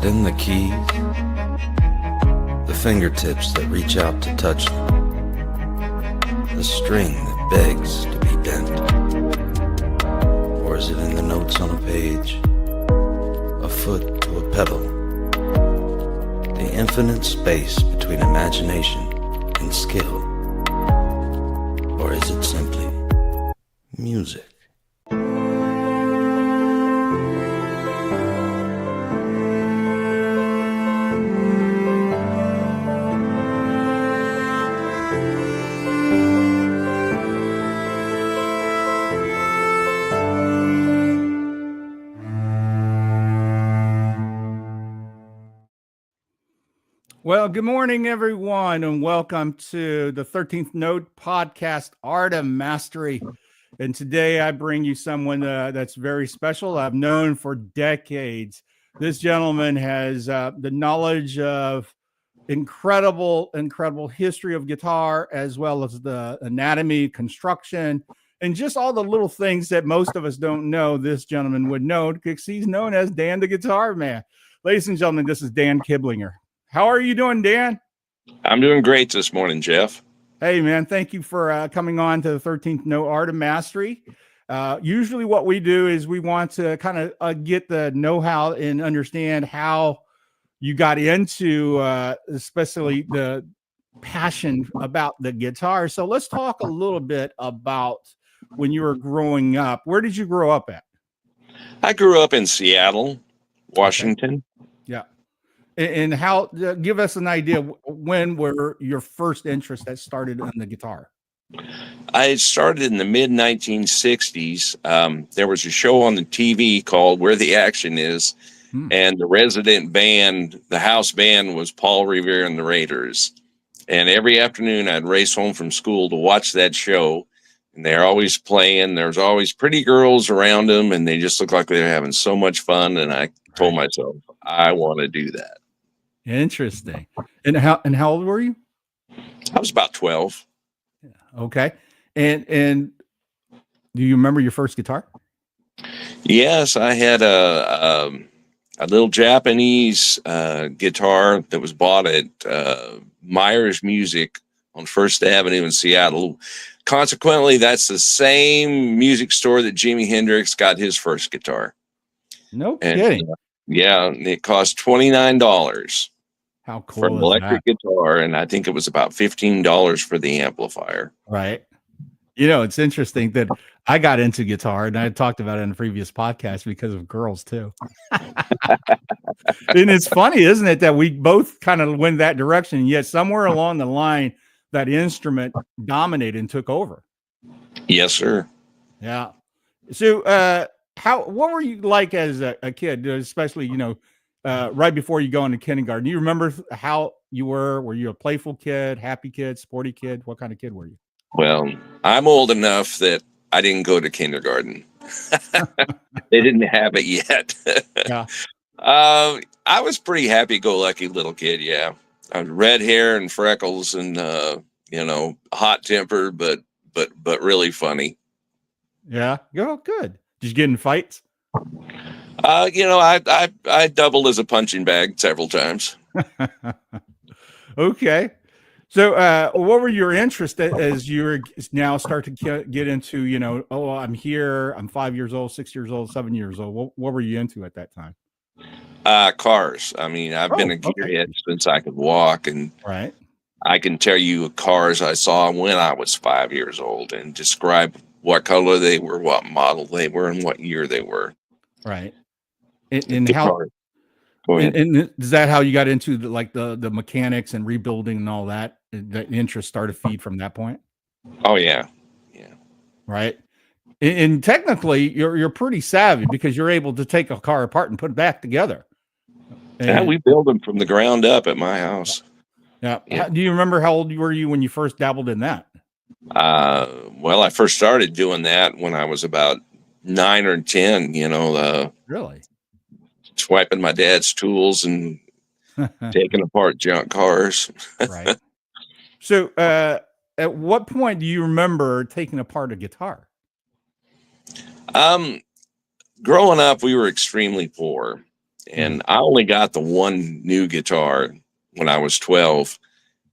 Then the keys, the fingertips that reach out to touch them, the string that begs to be bent. Or is it in the notes on a page, a foot to a pedal? The infinite space between imagination and skill. Or is it simply music? Well, good morning, everyone, and welcome to the 13th Note podcast, Art of Mastery. And today I bring you someone that's very special. I've known for decades. This gentleman has the knowledge of incredible history of guitar, as well as the anatomy, construction, and just all the little things that most of us don't know. This gentleman would know because he's known as Dan the Guitar Man. Ladies and gentlemen, this is Dan Kiblinger. How are you doing, Dan? I'm doing great this morning, Jeff. Hey, man, thank you for coming on to the 13th Note Art of Mastery. Usually what we do is we want to kind of get the know-how and understand how you got into especially the passion about the guitar. So let's talk a little bit about when you were growing up. Where did you grow up at? I grew up in Seattle, Washington. Yeah. And how, give us an idea, when were your first interests that started on the guitar? I started in the mid 1960s. There was a show on the TV called Where the Action Is, and the resident band, the house band, was Paul Revere and the Raiders. And every afternoon I'd race home from school to watch that show, and they're always playing. There's always pretty girls around them, and they just look like they're having so much fun. And I told myself, I want to do that. Interesting. And how old were you? I was about 12. Okay. And do you remember your first guitar? Yes, I had a little Japanese guitar that was bought at Myers Music on First Avenue in Seattle. Consequently, that's the same music store that Jimi Hendrix got his first guitar. No kidding. Yeah, it cost $29. How cool for an electric guitar, and I think it was about $15 for the amplifier. Right. You know, it's interesting that I got into guitar, and I talked about it in a previous podcast because of girls too. And it's funny, isn't it, that we both kind of went that direction, yet somewhere along the line, that instrument dominated and took over. Yes, sir. Yeah. So, what were you like as a kid, especially, right before you go into kindergarten? Do you remember how you were? Were you a playful kid, happy kid, sporty kid? What kind of kid were you? Well, I'm old enough that I didn't go to kindergarten. They didn't have it yet. Yeah. I was pretty happy-go-lucky little kid. Yeah, I had red hair and freckles, and hot-tempered, but really funny. Yeah. Oh, good. Did you get in fights? I doubled as a punching bag several times. Okay. So, what were your interests as you were now start to get into, I'm here, I'm 5 years old, 6 years old, 7 years old. What were you into at that time? Cars. I mean, I've been a gearhead since I could walk, and right. I can tell you cars I saw when I was 5 years old and describe what color they were, what model they were, and what year they were. Right. And how? And is that how you got into the mechanics and rebuilding and all that? The interest started to feed from that point. Oh yeah, yeah. Right. And technically, you're pretty savvy because you're able to take a car apart and put it back together. And we build them from the ground up at my house. Yeah. Do you remember how old were you when you first dabbled in that? Well, I first started doing that when I was about 9 or 10. Really. Swiping my dad's tools and taking apart junk cars. Right. So, at what point do you remember taking apart a guitar? Growing up, we were extremely poor. And I only got the one new guitar when I was 12.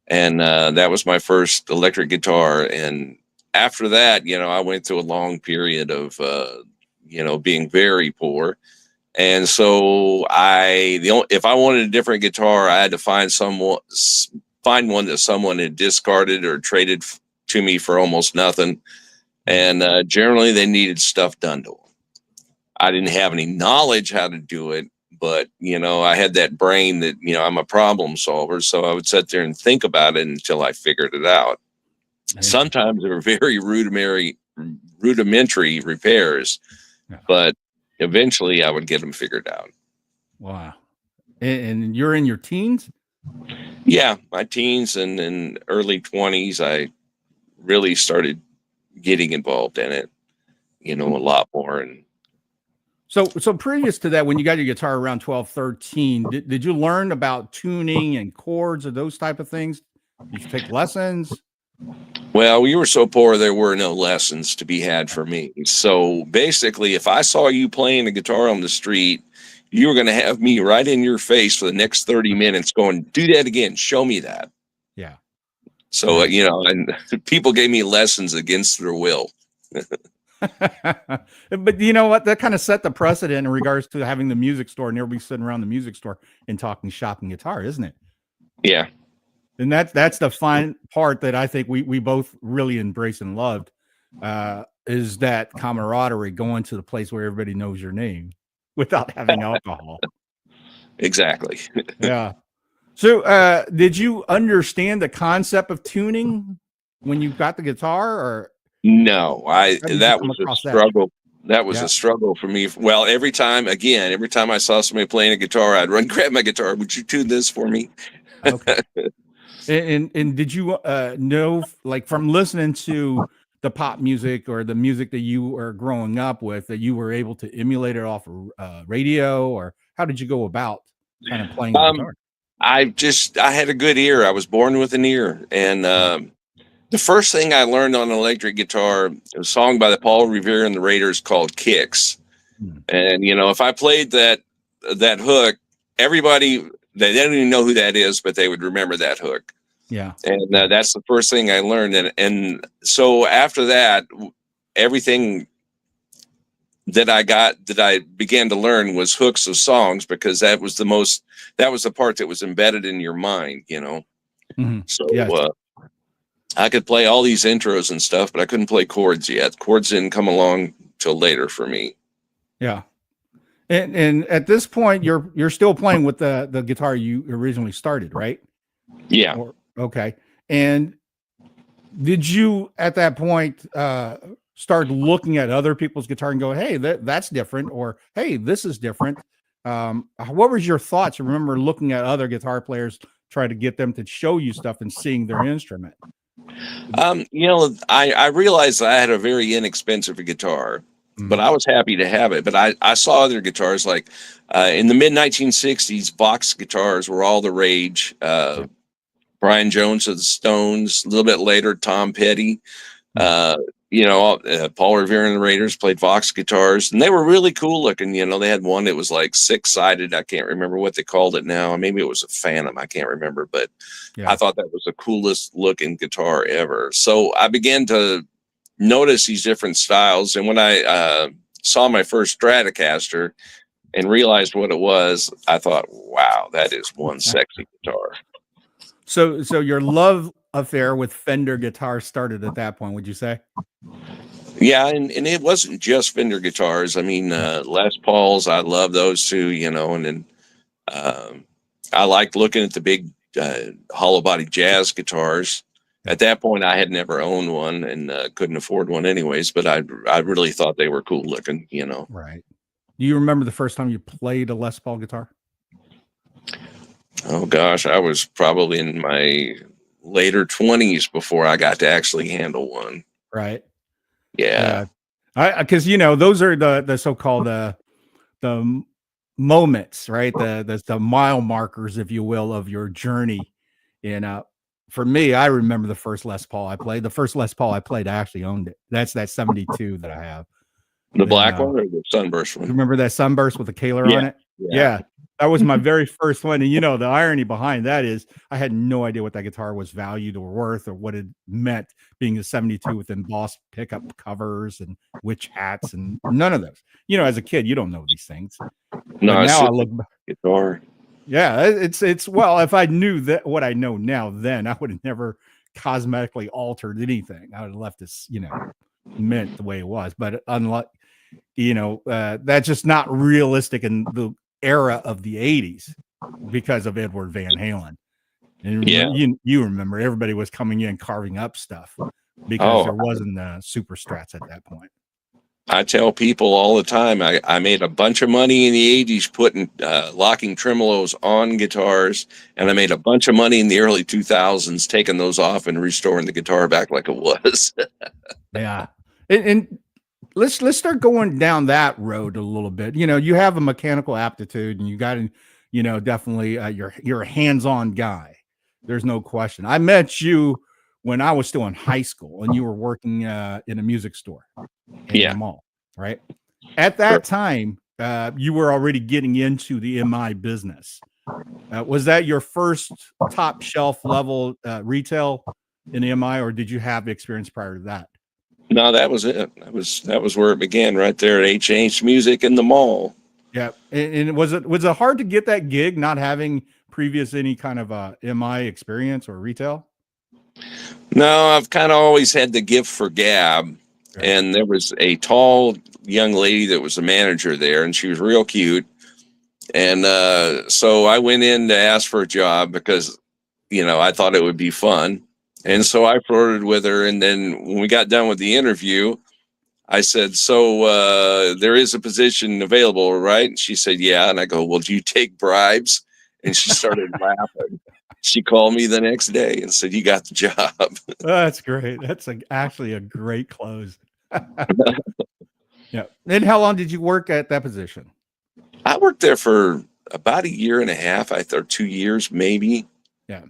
And that was my first electric guitar. And after that, I went through a long period of, being very poor. And so if I wanted a different guitar, I had to find one that someone had discarded or traded to me for almost nothing. And generally they needed stuff done to them. I didn't have any knowledge how to do it, but I had that brain that, I'm a problem solver. So I would sit there and think about it until I figured it out. Sometimes they were very rudimentary repairs, but eventually I would get them figured out. Wow. And you're in your teens? Yeah, my teens and early 20s, I really started getting involved in it, a lot more. And so previous to that, when you got your guitar around 12, 13, did you learn about tuning and chords or those type of things? Did you take lessons? Well, we were so poor, there were no lessons to be had for me. So basically, if I saw you playing a guitar on the street, you were going to have me right in your face for the next 30 minutes going, do that again. Show me that. Yeah. So, and people gave me lessons against their will. But you know what? That kind of set the precedent in regards to having the music store and everybody sitting around the music store and talking shop and guitar, isn't it? Yeah. And that's the fine part that I think we both really embraced and loved, is that camaraderie, going to the place where everybody knows your name without having alcohol. Exactly. Yeah. So did you understand the concept of tuning when you got the guitar, or no? That was a struggle. That was a struggle for me. Well, every time I saw somebody playing a guitar, I'd run, grab my guitar. Would you tune this for me? Okay. And did you know, like, from listening to the pop music or the music that you were growing up with, that you were able to emulate it off of radio, or how did you go about kind of playing the guitar? I had a good ear. I was born with an ear. And the first thing I learned on an electric guitar, a song by the Paul Revere and the Raiders called Kicks. And, if I played that hook, everybody, they didn't even know who that is, but they would remember that hook. Yeah. And that's the first thing I learned. And so after that, everything that I began to learn was hooks of songs, because that was the part that was embedded in your mind, So I could play all these intros and stuff, but I couldn't play chords yet. Chords didn't come along till later for me. Yeah. And at this point, you're still playing with the guitar you originally started, right? Yeah. Okay. And did you at that point start looking at other people's guitar and go, hey, that's different, or hey, this is different? What was your thoughts? You remember looking at other guitar players, try to get them to show you stuff and seeing their instrument? I realized I had a very inexpensive guitar, but I was happy to have it. But I saw other guitars, like in the mid 1960s, Vox guitars were all the rage. Brian Jones of the Stones, a little bit later, Tom Petty, Paul Revere and the Raiders played Vox guitars, and they were really cool looking. They had one that was like 6-sided. I can't remember what they called it now. Maybe it was a Phantom. I can't remember, but I thought that was the coolest looking guitar ever. So I began to notice these different styles. And when I saw my first Stratocaster and realized what it was, I thought, wow, that is one sexy guitar. So your love affair with Fender guitars started at that point, would you say? Yeah, and it wasn't just Fender guitars. I mean, Les Pauls, I love those too, and then I liked looking at the big hollow body jazz guitars. At that point, I had never owned one and couldn't afford one anyways, but I really thought they were cool looking, Right. Do you remember the first time you played a Les Paul guitar? Oh gosh, I was probably in my later 20s before I got to actually handle one. Right. Yeah. Because those are the so-called the moments, right? The mile markers, if you will, of your journey. And for me, I remember the first Les Paul I played. The first Les Paul I played, I actually owned it. That's that 72 that I have. The black one or the Sunburst one? Remember that Sunburst with the Kaler on it? Yeah. That was my very first one. And the irony behind that is I had no idea what that guitar was valued or worth or what it meant being a 72 with embossed pickup covers and witch hats and none of those. As a kid, you don't know these things. No, but it's now just I look guitar. Yeah, it's well, if I knew that what I know now, then I would have never cosmetically altered anything. I would have left this, mint the way it was. But unlike, that's just not realistic in the era of the 80s because of Edward Van Halen. And you remember everybody was coming in carving up stuff because there wasn't super strats at that point. I tell people all the time, I made a bunch of money in the 80s putting locking tremolos on guitars, and I made a bunch of money in the early 2000s taking those off and restoring the guitar back like it was. Yeah. And let's start going down that road a little bit. You have a mechanical aptitude and you got to, definitely you're a hands-on guy. There's no question. I met you when I was still in high school and you were working in a music store in the mall, right? At that time, you were already getting into the MI business. Was that your first top shelf level retail in MI, or did you have experience prior to that? No, that was it. That was where it began, right there at H&H Music in the mall. Yeah. And was it hard to get that gig not having previous any kind of MI experience or retail? No, I've kind of always had the gift for gab. Right. And there was a tall young lady that was the manager there, and she was real cute. And so I went in to ask for a job because, I thought it would be fun. And so I flirted with her. And then when we got done with the interview, I said, so there is a position available, right? And she said, yeah. And I go, well, do you take bribes? And she started laughing. She called me the next day and said, you got the job. Oh, that's great. That's actually a great close. Yeah. And how long did you work at that position? I worked there for about 1.5 years, or 2 years, maybe. Yeah.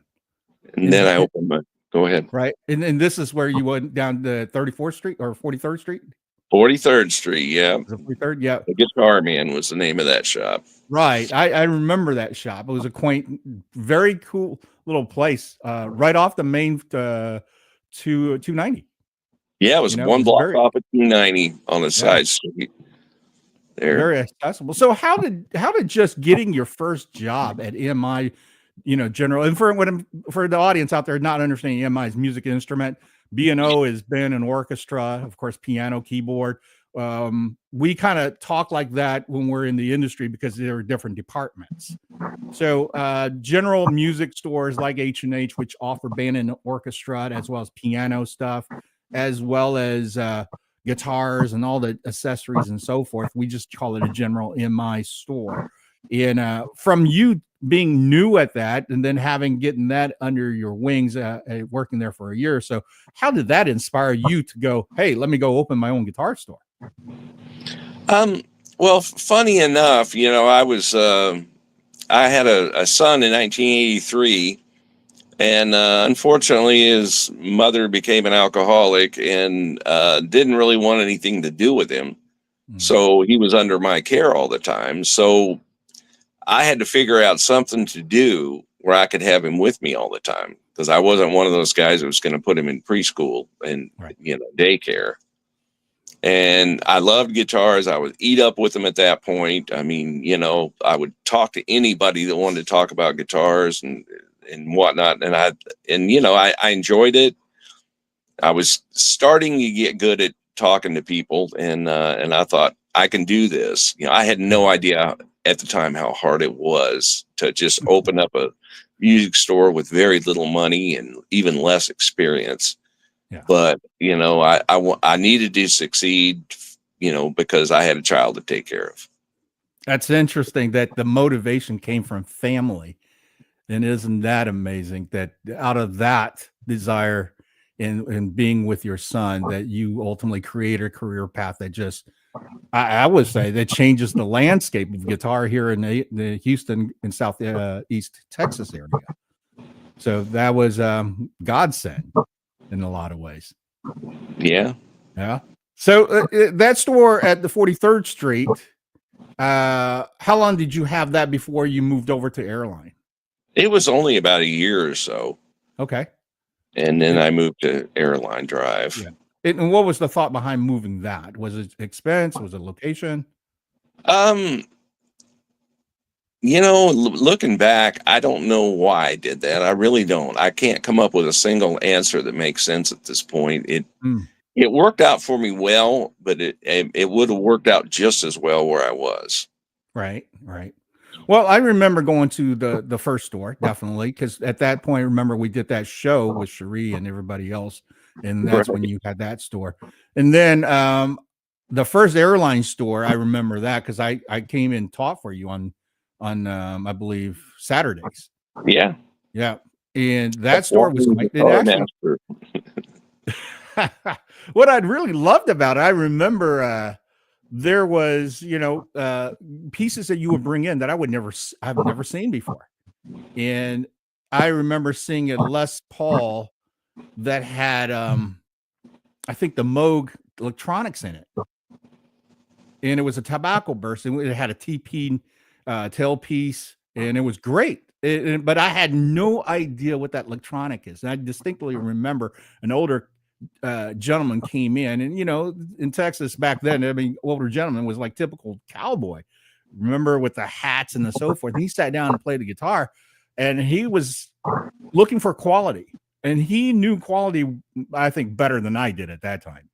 And then I opened go ahead. Right. And this is where you went down to 34th Street or 43rd Street? 43rd Street, yeah. 43rd, yeah. The Guitar Man was the name of that shop. Right. I remember that shop. It was a quaint, very cool little place right off the main 290. Yeah, it was one block off of 290 on the side street. There. Very accessible. So how did just getting your first job at MI, general, and for the audience out there not understanding MI's music instrument, B&O has been an orchestra, of course, piano, keyboard. We kind of talk like that when we're in the industry because there are different departments. So general music stores like H&H, which offer band and orchestra as well as piano stuff, as well as guitars and all the accessories and so forth. We just call it a general MI store. And from you being new at that and then getting that under your wings, working there for 1 year or so, how did that inspire you to go, hey, let me go open my own guitar store? Well, funny enough, I had a son in 1983, and unfortunately his mother became an alcoholic and didn't really want anything to do with him. So he was under my care all the time. So I had to figure out something to do where I could have him with me all the time, because I wasn't one of those guys that was going to put him in preschool and, daycare. And I loved guitars. I would eat up with them at that point. I mean, I would talk to anybody that wanted to talk about guitars and whatnot. And I enjoyed it. I was starting to get good at talking to people, and I thought, I can do this. I had no idea at the time how hard it was to just open up a music store with very little money and even less experience. Yeah. But, I needed to succeed, because I had a child to take care of. That's interesting that the motivation came from family. And isn't that amazing that out of that desire in being with your son, that you ultimately create a career path that just, I would say, that changes the landscape of guitar here in the Houston and Southeast Texas area. So that was godsend in a lot of ways. Yeah. Yeah. So that store at the 43rd Street, How long did you have that before you moved over to airline? It was only about a year or so. Okay. And then I moved to Airline Drive. Yeah. And what was the thought behind moving that? Was it expense? Was it location? Looking back, I don't know why I did that. I really don't. I can't come up with a single answer that makes sense at this point. It worked out for me well, but it would have worked out just as well where I was. Right. Well, I remember going to the first store, definitely, because at that point, remember we did that show with Cherie and everybody else, and that's when you had that store. And then the first airline store, I remember that because I came and taught for you on I believe Saturdays. Yeah. And that store was quite what I'd really loved about it, I remember there was, pieces that you would bring in that I've never seen before. And I remember seeing a Les Paul that had, I think the Moog electronics in it. And it was a tobacco burst, and it had a TP tailpiece, and it was great. But I had no idea what that electronic is. And I distinctly remember an older gentleman came in, and in Texas back then, I mean, older gentleman was like typical cowboy, remember, with the hats and the so forth. And he sat down and played the guitar, and he was looking for quality, and he knew quality, I think, better than I did at that time.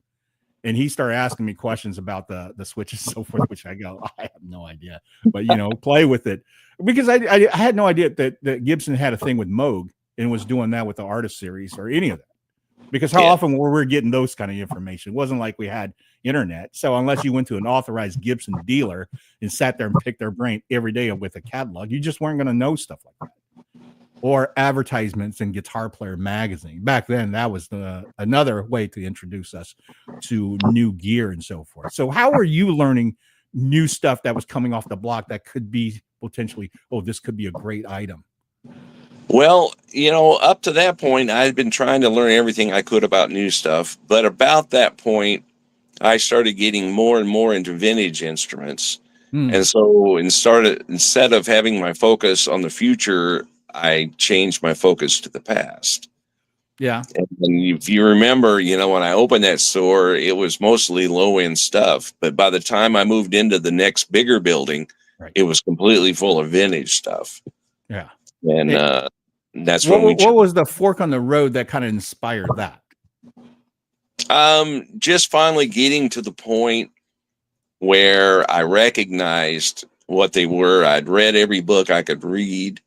And he started asking me questions about the switches and so forth, which I go, I have no idea, but play with it, because I had no idea that Gibson had a thing with Moog and was doing that with the artist series or any of that. Because how often were we getting those kind of information? It wasn't like we had internet. So unless you went to an authorized Gibson dealer and sat there and picked their brain every day with a catalog, you just weren't going to know stuff like that. Or advertisements in Guitar Player magazine. Back then, that was another way to introduce us to new gear and so forth. So how are you learning new stuff that was coming off the block that could be potentially, this could be a great item? Well, up to that point, I had been trying to learn everything I could about new stuff. But about that point, I started getting more and more into vintage instruments. And so instead of having my focus on the future, I changed my focus to the past. Yeah. And if you remember, when I opened that store, it was mostly low-end stuff. But by the time I moved into the next bigger building, It was completely full of vintage stuff. Yeah. And that's what was the fork on the road that kind of inspired that? Just finally getting to the point where I recognized what they were. I'd read every book I could read,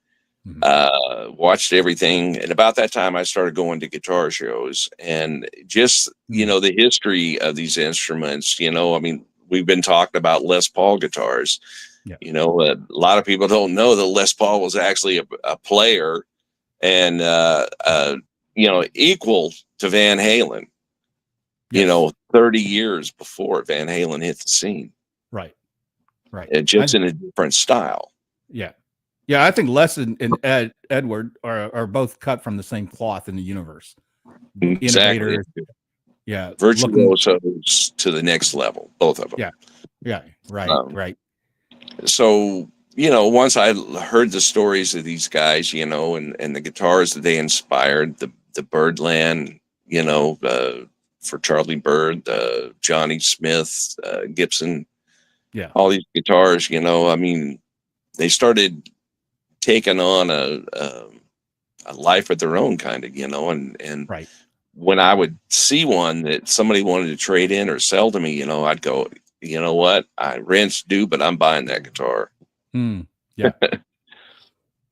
watched everything. And about that time, I started going to guitar shows, and just, the history of these instruments, I mean, we've been talking about Les Paul guitars. Yeah. A lot of people don't know that Les Paul was actually a player and, equal to Van Halen, 30 years before Van Halen hit the scene. Right. Just in a different style. Yeah. I think Les and Edward are both cut from the same cloth in the universe. Exactly. Innovators. Yeah. Virtuosos to the next level, both of them. Yeah. Right. So, once I heard the stories of these guys, and the guitars that they inspired, the Birdland, for Charlie Bird, Johnny Smith, Gibson, all these guitars, I mean, they started taking on a life of their own, kind of, and right. When I would see one that somebody wanted to trade in or sell to me, I'd go, you know what, I rent's due, but I'm buying that guitar. Yeah.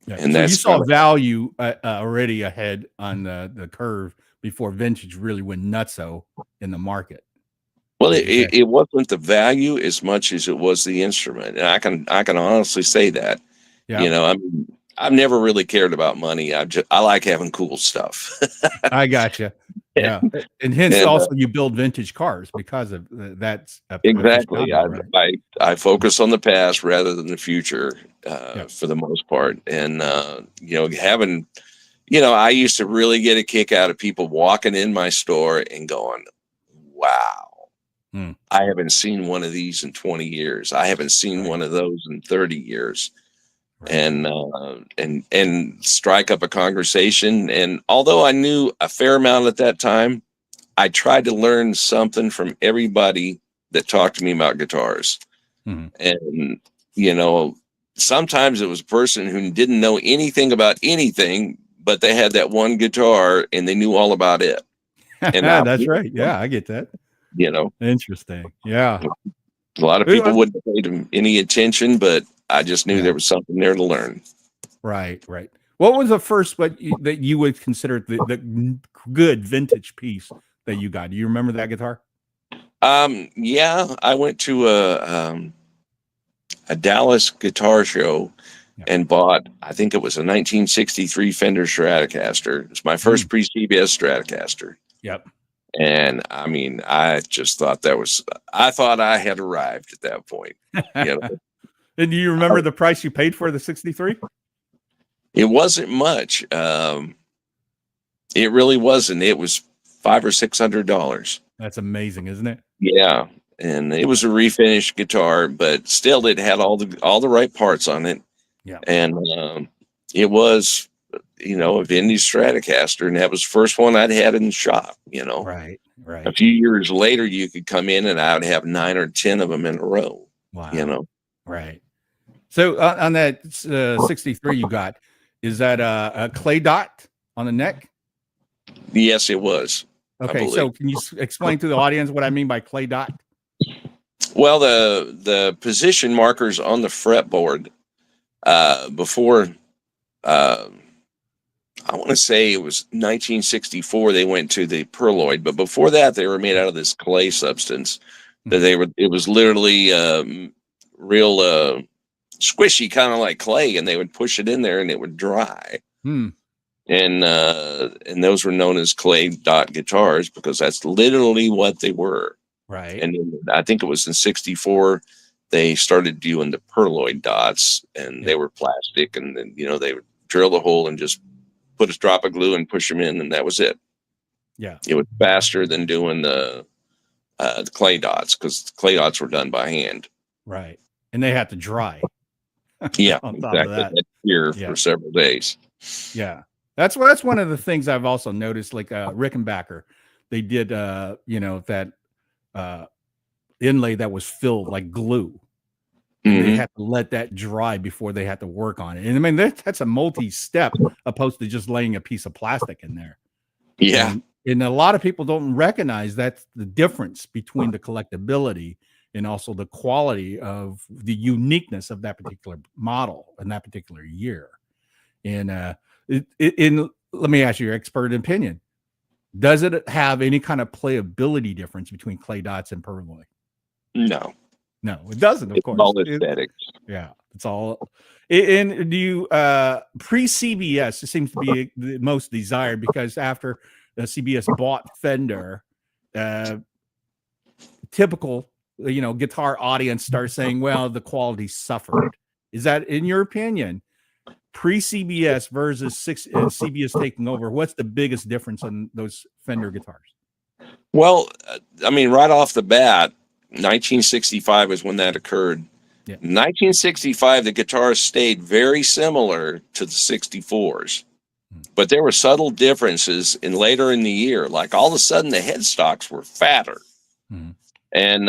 And so you saw value already ahead on the curve before vintage really went nutso in the market. Well, it wasn't the value as much as it was the instrument, and I can honestly say that. Yeah. I mean, I've never really cared about money. I like having cool stuff. I gotcha. Yeah, and hence also you build vintage cars because of that's exactly. I focus on the past rather than the future for the most part, and having. I used to really get a kick out of people walking in my store and going, wow, Hmm. I haven't seen one of these in 20 years. I haven't seen one of those in 30 years. Right. And strike up a conversation. And although I knew a fair amount at that time, I tried to learn something from everybody that talked to me about guitars. Mhm. And, sometimes it was a person who didn't know anything about anything, but they had that one guitar and they knew all about it. And That's right. Yeah, I get that. you know, Interesting. Yeah. a lot of people wouldn't pay them any attention, but I just knew Yeah. there was something there to learn. Right. What was the first that you would consider the good vintage piece that you got? Do you remember that guitar? Yeah, I went to a Dallas guitar show and bought, I think it was a 1963 Fender Stratocaster. It's my first pre-CBS Stratocaster. Yep. And I mean, I just thought I thought I had arrived at that point. And do you remember the price you paid for the 63? It wasn't much. It really wasn't. It was $500 or $600. That's amazing, isn't it? Yeah. And it was a refinished guitar, but still it had all the right parts on it. Yeah. And it was, a vintage Stratocaster, and that was the first one I'd had in the shop, Right. A few years later, you could come in and I would have 9 or 10 of them in a row. Wow. Right. So on that 63 you got, is that a clay dot on the neck? Yes, it was. Okay. So can you explain to the audience what I mean by clay dot? Well, the position markers on the fretboard before, I want to say it was 1964, they went to the perloid, but before that they were made out of this clay substance that it was literally real squishy, kind of like clay, and they would push it in there and it would dry. And those were known as clay dot guitars because that's literally what they were. Right. And I think it was in 64 they started doing the perloid dots, and they were plastic, and then they would drill the hole and just put a drop of glue and push them in, and that was it. Yeah. It was faster than doing the clay dots because the clay dots were done by hand. Right. And they had to dry. Yeah, on top exactly. of that. Here for several days. Yeah. That's one of the things I've also noticed, like Rickenbacker, they did that inlay that was filled like glue. And they had to let that dry before they had to work on it. And I mean, that's a multi-step opposed to just laying a piece of plastic in there. Yeah. And a lot of people don't recognize that's the difference between the collectability and also the quality of the uniqueness of that particular model in that particular year. And let me ask you your expert opinion. Does it have any kind of playability difference between clay dots and perloy? No. No, it doesn't, of course. All aesthetics. It's all. And do you pre-CBS? It seems to be the most desired because after CBS bought Fender, typical guitar audience starts saying, "Well, the quality suffered." Is that, in your opinion, pre-CBS versus CBS taking over? What's the biggest difference on those Fender guitars? Well, I mean, right off the bat, 1965 is when that occurred. Yeah. 1965, the guitars stayed very similar to the 64s, but there were subtle differences later in the year. Like all of a sudden, the headstocks were fatter, and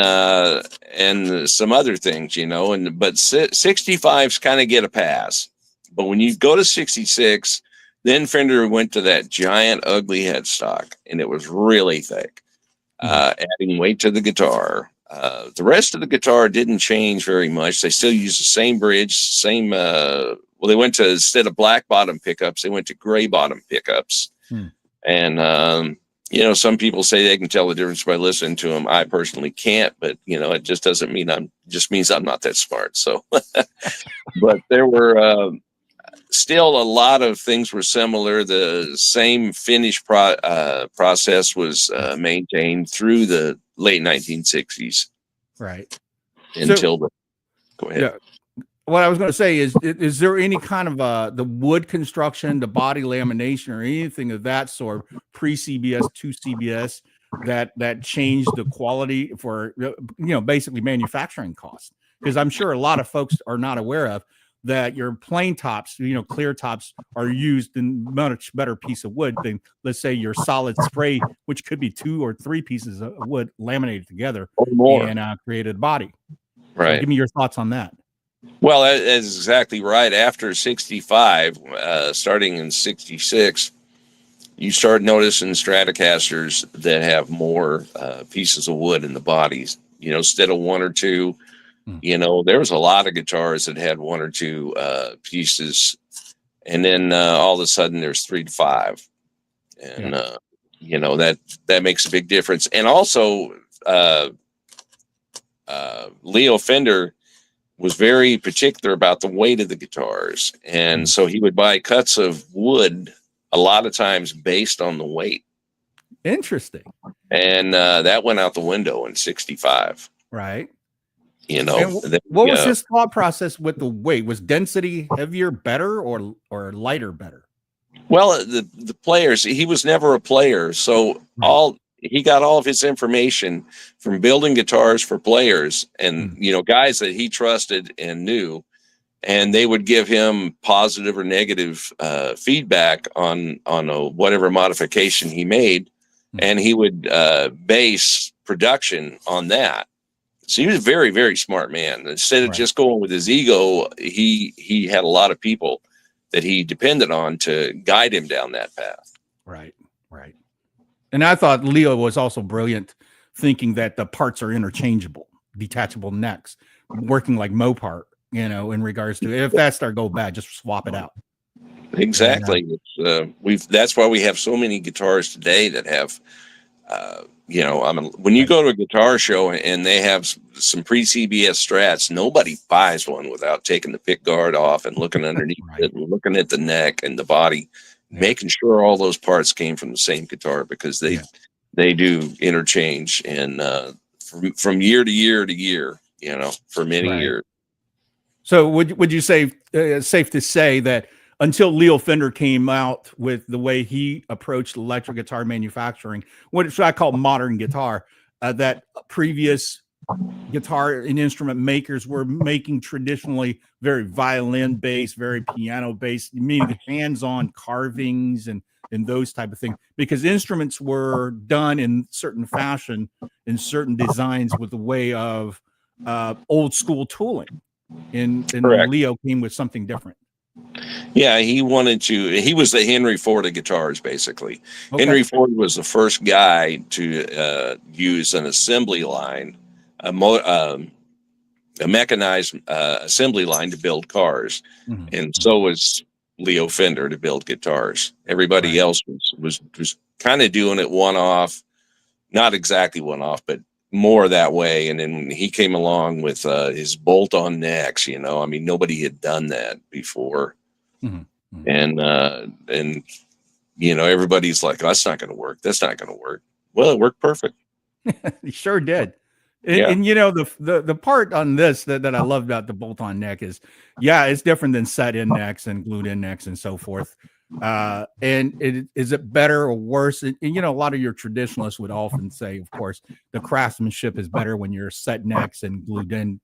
some other things, but 65s kind of get a pass. But when you go to 66, then Fender went to that giant, ugly headstock, and it was really thick, adding weight to the guitar. The rest of the guitar didn't change very much. They still use the same bridge, they went to, instead of black bottom pickups, they went to gray bottom pickups. And, some people say they can tell the difference by listening to them. I personally can't, but, it just doesn't mean just means I'm not that smart. So, but there were still a lot of things were similar. The same finish process was maintained through the late 1960s. Right. Until go ahead. Yeah. What I was going to say is there any kind of the wood construction, the body lamination, or anything of that sort pre-CBS to CBS that changed the quality for, basically manufacturing costs. Because I'm sure a lot of folks are not aware of that your plain tops, clear tops are used in much better piece of wood than, let's say, your solid spray, which could be 2 or 3 pieces of wood laminated together or more, and created a body. Right. So give me your thoughts on that. Well, that's exactly right. After 65, starting in 66, you start noticing Stratocasters that have more pieces of wood in the bodies, instead of 1 or 2. There was a lot of guitars that had 1 or 2 pieces, and then all of a sudden there's 3 to 5, and that makes a big difference. And also, Leo Fender was very particular about the weight of the guitars, and so he would buy cuts of wood a lot of times based on the weight. Interesting. And that went out the window in 65. Right. And what was his thought process with the weight? Was density heavier better or lighter better? Well, the players, he was never a player, so he got all of his information from building guitars for players and guys that he trusted and knew, and they would give him positive or negative feedback on whatever modification he made, and he would base production on that. So he was a very, very smart man. Instead of just going with his ego, he had a lot of people that he depended on to guide him down that path. Right. And I thought Leo was also brilliant, thinking that the parts are interchangeable, detachable necks, working like Mopar, in regards to if that start go bad, just swap it out. Exactly. That's why we have so many guitars today that have, when you go to a guitar show and they have some pre-CBS Strats, nobody buys one without taking the pick guard off and looking underneath it and looking at the neck and the body, making sure all those parts came from the same guitar, because they do interchange and from year to year to year, for many years. So would you say safe to say that until Leo Fender came out with the way he approached electric guitar manufacturing, what should I call modern guitar, that previous guitar and instrument makers were making traditionally very violin based, very piano based, meaning hands-on carvings and those type of things, because instruments were done in certain fashion, in certain designs, with the way of old school tooling. And Leo came with something different. Yeah, he was the Henry Ford of guitars, basically. Okay. Henry Ford was the first guy to use an assembly line, a mechanized assembly line to build cars. And so was Leo Fender to build guitars. Everybody else was kind of doing it one-off, not exactly one-off, but more that way. And then he came along with his bolt-on necks, nobody had done that before. And everybody's like, that's not going to work. That's not going to work. Well, it worked perfect. He sure did. And the part on this that I love about the bolt-on neck is, it's different than set-in necks and glued-in necks and so forth. And is it better or worse? And a lot of your traditionalists would often say, of course, the craftsmanship is better when you're set necks and glued in.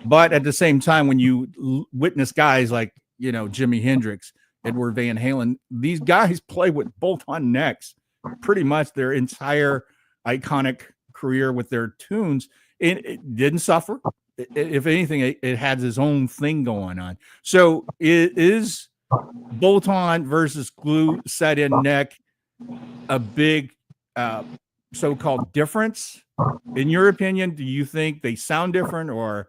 But at the same time, when you witness guys like, Jimi Hendrix, Edward Van Halen, these guys play with bolt-on necks pretty much their entire iconic career with their tunes, and it didn't suffer. If anything, it had its own thing going on. So it is bolt-on versus glue set-in neck a big so-called difference in your opinion? Do you think they sound different, or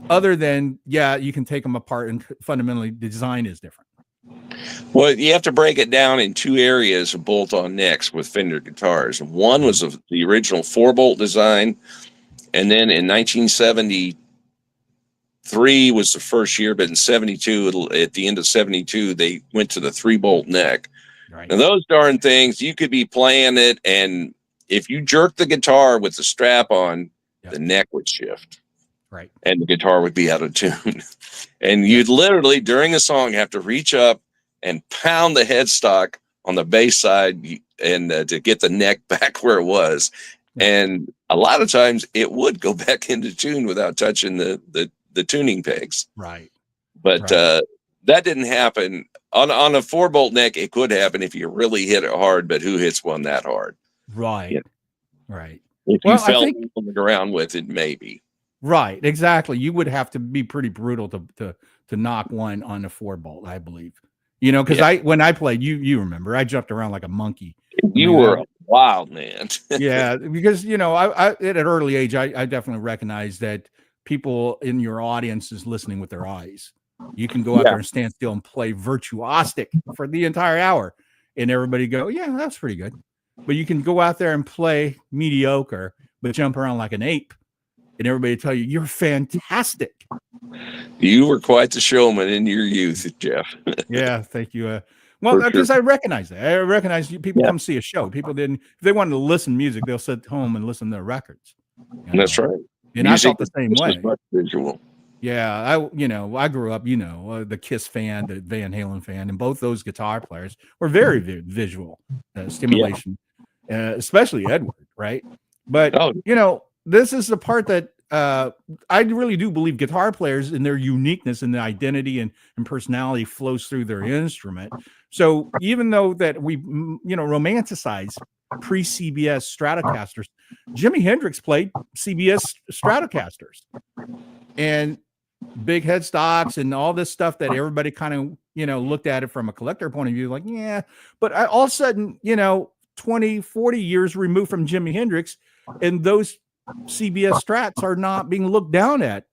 other than you can take them apart and fundamentally design is different? Well, you have to break it down in 2 areas of bolt-on necks with Fender guitars. One was the original 4-bolt design, and then in 1973 was the first year, but in 72, at the end of 72, they went to the 3-bolt neck. Right. And those darn things, you could be playing it, and if you jerk the guitar with the strap on, the neck would shift. Right. And the guitar would be out of tune. And you'd literally, during a song, have to reach up and pound the headstock on the bass side and to get the neck back where it was. And a lot of times it would go back into tune without touching the tuning pegs. Right. But that didn't happen on a 4-bolt neck. It could happen if you really hit it hard, but who hits one that hard? Right. Yeah. Right. If you fell on the ground with it, maybe. Right. Exactly. You would have to be pretty brutal to knock one on a 4-bolt, I believe. You know, because when I played, you remember, I jumped around like a monkey. You were a wild man. Yeah, because I at an early age, I definitely recognized that people in your audience is listening with their eyes. You can go out there and stand still and play virtuosic for the entire hour, and everybody go, "Yeah, that's pretty good." But you can go out there and play mediocre, but jump around like an ape, and everybody tell you you're fantastic. You were quite the showman in your youth, Jeff. Yeah, thank you. Well, because I recognize that. I recognize people come see a show. People didn't, if they wanted to listen to music, they'll sit home and listen to their records. That's right. And music, I felt the same way. Much visual. Yeah, I grew up, the Kiss fan, the Van Halen fan, and both those guitar players were very visual stimulation, especially Edward, right? But this is the part that I really do believe guitar players and their uniqueness and the identity and personality flows through their instrument. So even though that we, romanticize pre-CBS Stratocasters, Jimi Hendrix played CBS Stratocasters and big headstocks and all this stuff that everybody kind of, looked at it from a collector point of view, like, yeah, but all of a sudden, 20, 40 years removed from Jimi Hendrix, and those CBS Strats are not being looked down at.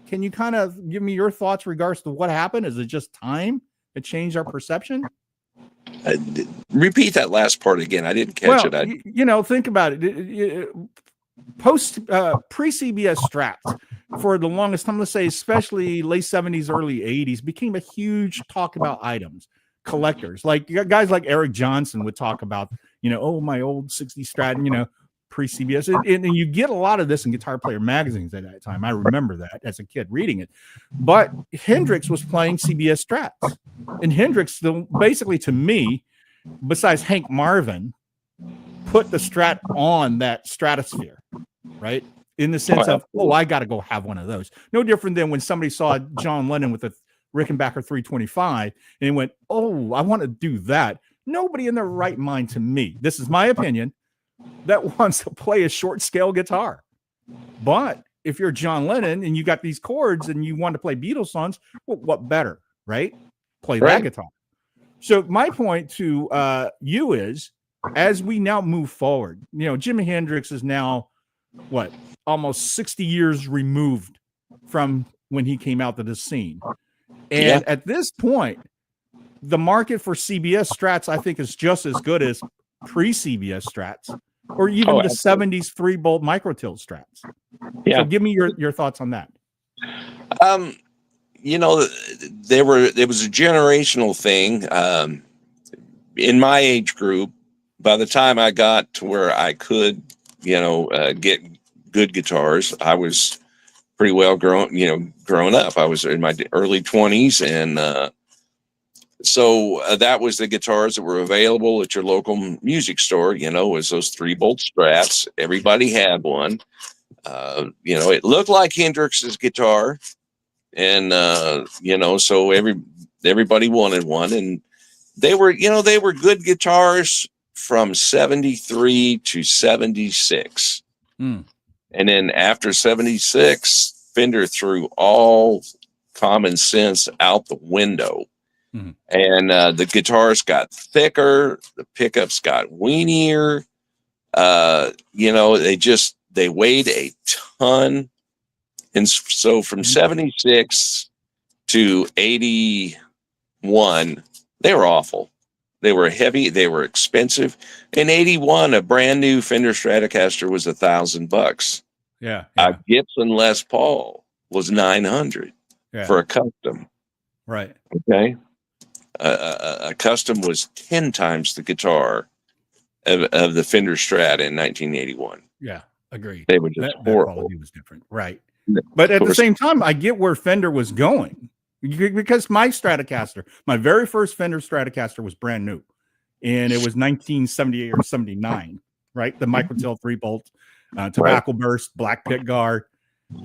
Can you kind of give me your thoughts in regards to what happened? Is it just time that changed our perception? Repeat that last part again. I didn't catch it. Think about it. Pre-CBS Strats for the longest time, let's say, especially late 70s, early 80s, became a huge talk about items. Collectors, like guys like Eric Johnson would talk about, my old 60s Strat, pre-CBS. And you get a lot of this in Guitar Player magazines at that time. I remember that as a kid reading it. But Hendrix was playing CBS Strats. And Hendrix, basically to me, besides Hank Marvin, put the Strat on that stratosphere, right? In the sense of, I got to go have one of those. No different than when somebody saw John Lennon with a Rickenbacker 325 and went, I want to do that. Nobody in their right mind, to me, this is my opinion, that wants to play a short scale guitar. But if you're John Lennon and you got these chords and you want to play Beatles songs, well, what better, right? Play that guitar. So my point to you is, as we now move forward, Jimi Hendrix is now almost 60 years removed from when he came out to the scene. And at this point, the market for CBS Strats, I think, is just as good as pre-CBS Strats, or even the 70s 3-bolt microtilt Strats. So give me your thoughts on that. There was a generational thing. In my age group, by the time I got to where I could, get good guitars, I was pretty well grown up. I was in my early 20s, and so that was the guitars that were available at your local music store. Was those 3-bolt Strats. Everybody had one. It looked like Hendrix's guitar, and so everybody wanted one, and they were good guitars from 73 to 76. And then after 76, Fender threw all common sense out the window. And the guitars got thicker, the pickups got weenier. They weighed a ton. And so from 76 to 81, they were awful. They were heavy. They were expensive. In 81, a brand new Fender Stratocaster was $1,000. Yeah. A Gibson Les Paul was $900 for a custom. Right. Okay. A custom was 10 times the guitar of the Fender Strat in 1981. Yeah, agreed. They were just horrible. That quality was different, right? But at the same time, I get where Fender was going, because my Stratocaster, my very first Fender Stratocaster, was brand new, and it was 1978 or 79, right? The Microtil 3-bolt, tobacco burst, black pick guard.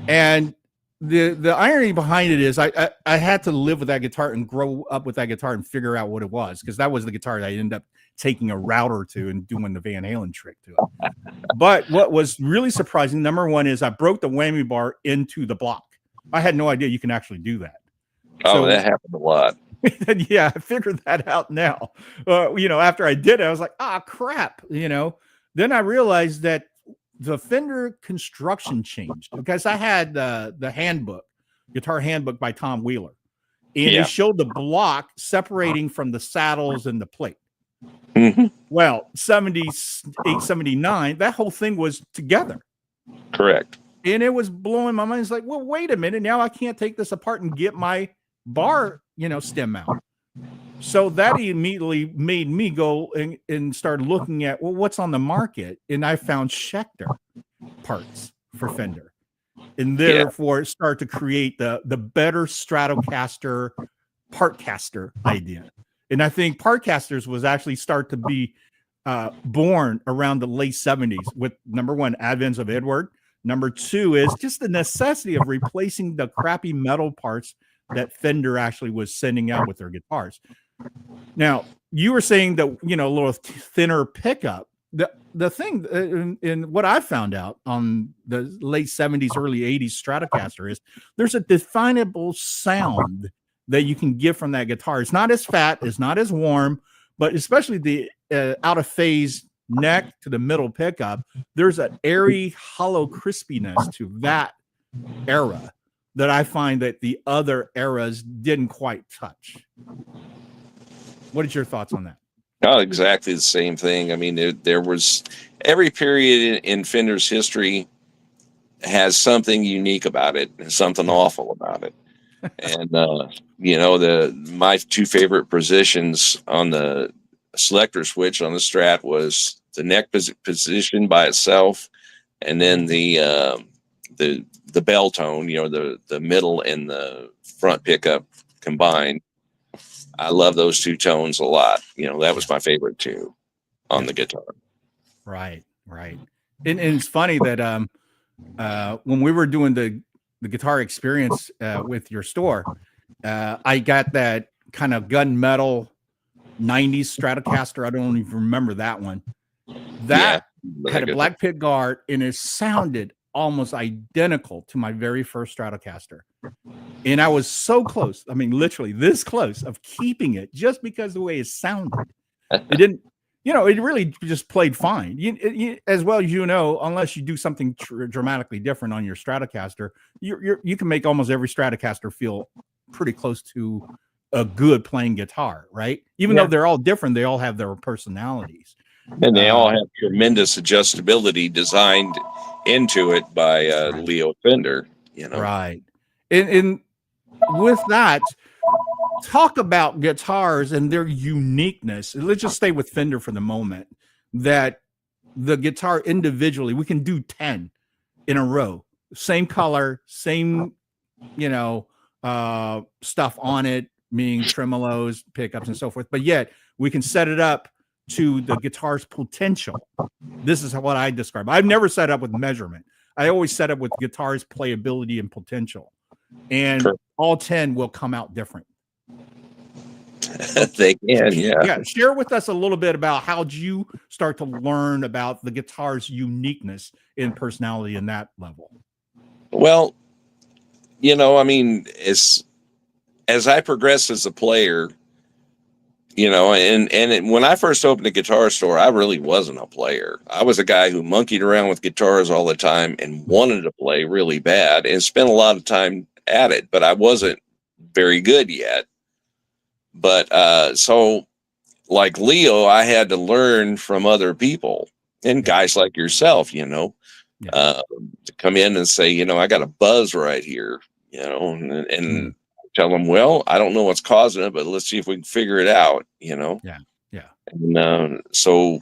And the irony behind it is I had to live with that guitar and grow up with that guitar and figure out what it was, because that was the guitar that I ended up taking a router to and doing the Van Halen trick to it. But what was really surprising, number one, is I broke the whammy bar into the block. I had no idea you can actually do that. Oh, that happened a lot. Yeah, I figured that out now. After I did it, I was like, crap. Then I realized that the Fender construction changed, because I had the handbook, guitar handbook by Tom Wheeler, and it showed the block separating from the saddles and the plate. Mm-hmm. Well, 78, 79, that whole thing was together. Correct. And it was blowing my mind. It's like, well, wait a minute. Now I can't take this apart and get my bar, stem out. So that immediately made me go and start looking at, well, what's on the market? And I found Schecter parts for Fender. And therefore start to create the better Stratocaster part caster idea. And I think part casters was actually start to be born around the late 70s with, number one, advents of Edward. Number two is just the necessity of replacing the crappy metal parts that Fender actually was sending out with their guitars. Now, you were saying that, a little thinner pickup. The thing in what I found out on the late 70s, early 80s Stratocaster is there's a definable sound that you can get from that guitar. It's not as fat, it's not as warm, but especially the out of phase neck to the middle pickup, there's an airy, hollow crispiness to that era that I find that the other eras didn't quite touch. What is your thoughts on that? Oh, exactly the same thing. I mean, there was every period in Fender's history has something unique about it and something awful about it. And my two favorite positions on the selector switch on the Strat was the neck position by itself, and then the bell tone, the middle and the front pickup combined. I love those two tones a lot. That was my favorite too on the guitar. Right. And it's funny that when we were doing the guitar experience with your store, I got that kind of gunmetal 90s Stratocaster. I don't even remember that one. That had a black pick guard, and it sounded almost identical to my very first Stratocaster. And I was so close, I mean, literally this close of keeping it just because the way it sounded. It didn't, it really just played fine. As well as unless you do something dramatically different on your Stratocaster, you can make almost every Stratocaster feel pretty close to a good playing guitar, right? Even though they're all different, they all have their personalities. And they all have tremendous adjustability designed into it by Leo Fender, Right. And with that, talk about guitars and their uniqueness. Let's just stay with Fender for the moment. That the guitar individually, we can do 10 in a row, same color, same, stuff on it, meaning tremolos, pickups, and so forth. But yet we can set it up to the guitar's potential. This is what I describe. I've never set up with measurement. I always set up with guitar's playability and potential. And all 10 will come out different. They can, yeah. Share with us a little bit about how did you start to learn about the guitar's uniqueness in personality in that level? Well, as I progressed as a player, and when I first opened a guitar store, I really wasn't a player. I was a guy who monkeyed around with guitars all the time and wanted to play really bad and spent a lot of time at it, but I wasn't very good yet. But so like Leo, I had to learn from other people and guys like yourself, to come in and say, I got a buzz right here, and tell them, well, I don't know what's causing it, but let's see if we can figure it out, Yeah. And so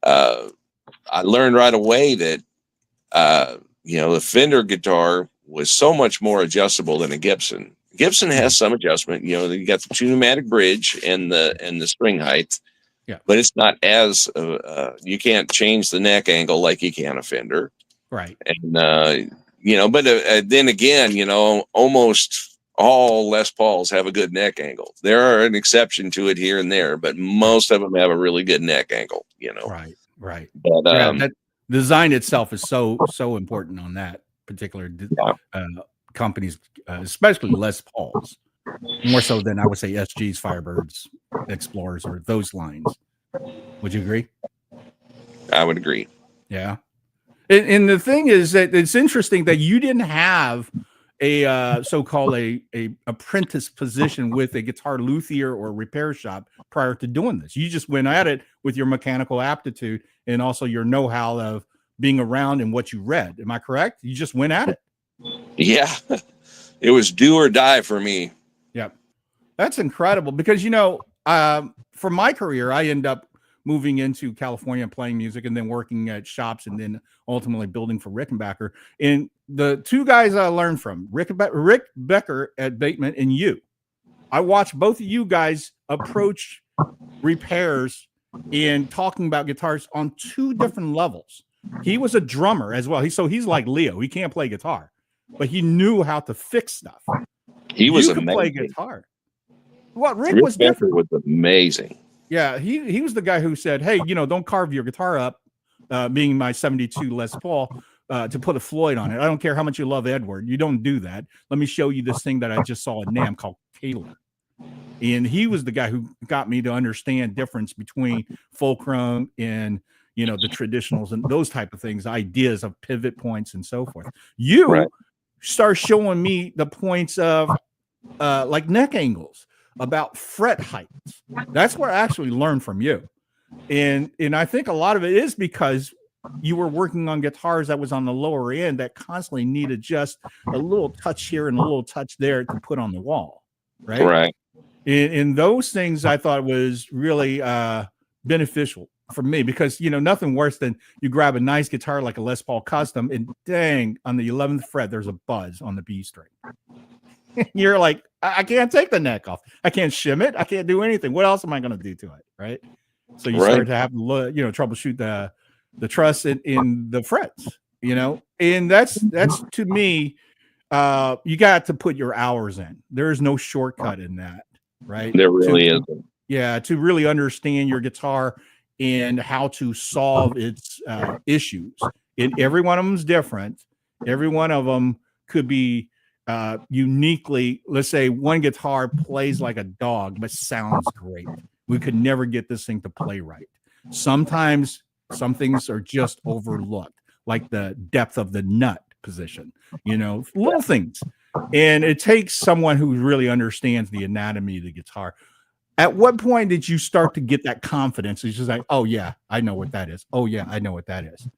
I learned right away that, the Fender guitar was so much more adjustable than a Gibson. Gibson has some adjustment, you got the 2 pneumatic bridge and the string height, but it's not as you can't change the neck angle like you can a Fender, right? And but then again, almost all Les Pauls have a good neck angle. There are an exception to it here and there, but most of them have a really good neck angle. Right. But that design itself is so important on that particular companies, especially Les Pauls, more so than I would say SGs, Firebirds, Explorers, or those lines. Would you agree? I would agree. Yeah. And the thing is that it's interesting that you didn't have a so-called a apprentice position with a guitar luthier or repair shop prior to doing this. You just went at it with your mechanical aptitude and also your know-how of being around and what you read. Am I correct? You just went at it. Yeah. It was do or die for me. Yep. That's incredible because, for my career, I end up moving into California and playing music and then working at shops and then ultimately building for Rickenbacker. And the two guys I learned from, Rick Becker at Bateman and you, I watched both of you guys approach repairs and talking about guitars on two different levels. He was a drummer as well. He's like Leo. He can't play guitar, but he knew how to fix stuff. He was amazing. Play guitar. Well, Rick was Becker different. was amazing. Yeah, he was the guy who said, "Hey, don't carve your guitar up." Being my '72 Les Paul, to put a Floyd on it. I don't care how much you love Edward. You don't do that. Let me show you this thing that I just saw at NAMM called Taylor. And he was the guy who got me to understand difference between fulcrum and the traditionals and those type of things, ideas of pivot points and so forth. You start showing me the points of like neck angles, about fret heights. That's where I actually learned from you. And I think a lot of it is because you were working on guitars that was on the lower end that constantly needed just a little touch here and a little touch there to put on the wall. Right. And those things I thought was really beneficial for me because, nothing worse than you grab a nice guitar like a Les Paul Custom and dang, on the 11th fret, there's a buzz on the B string. You're like, I can't take the neck off. I can't shim it. I can't do anything. What else am I going to do to it? Right. So you start to have troubleshoot the truss in the frets, and that's to me, you got to put your hours in. There is no shortcut in that. Right. There really isn't. Yeah. To really understand your guitar and how to solve its issues. And every one of them is different. Every one of them could be uniquely, let's say one guitar plays like a dog, but sounds great. We could never get this thing to play right. Sometimes some things are just overlooked, like the depth of the nut position, little things. And it takes someone who really understands the anatomy of the guitar. At what point did you start to get that confidence? It's just like, oh yeah, I know what that is. Oh yeah, I know what that is.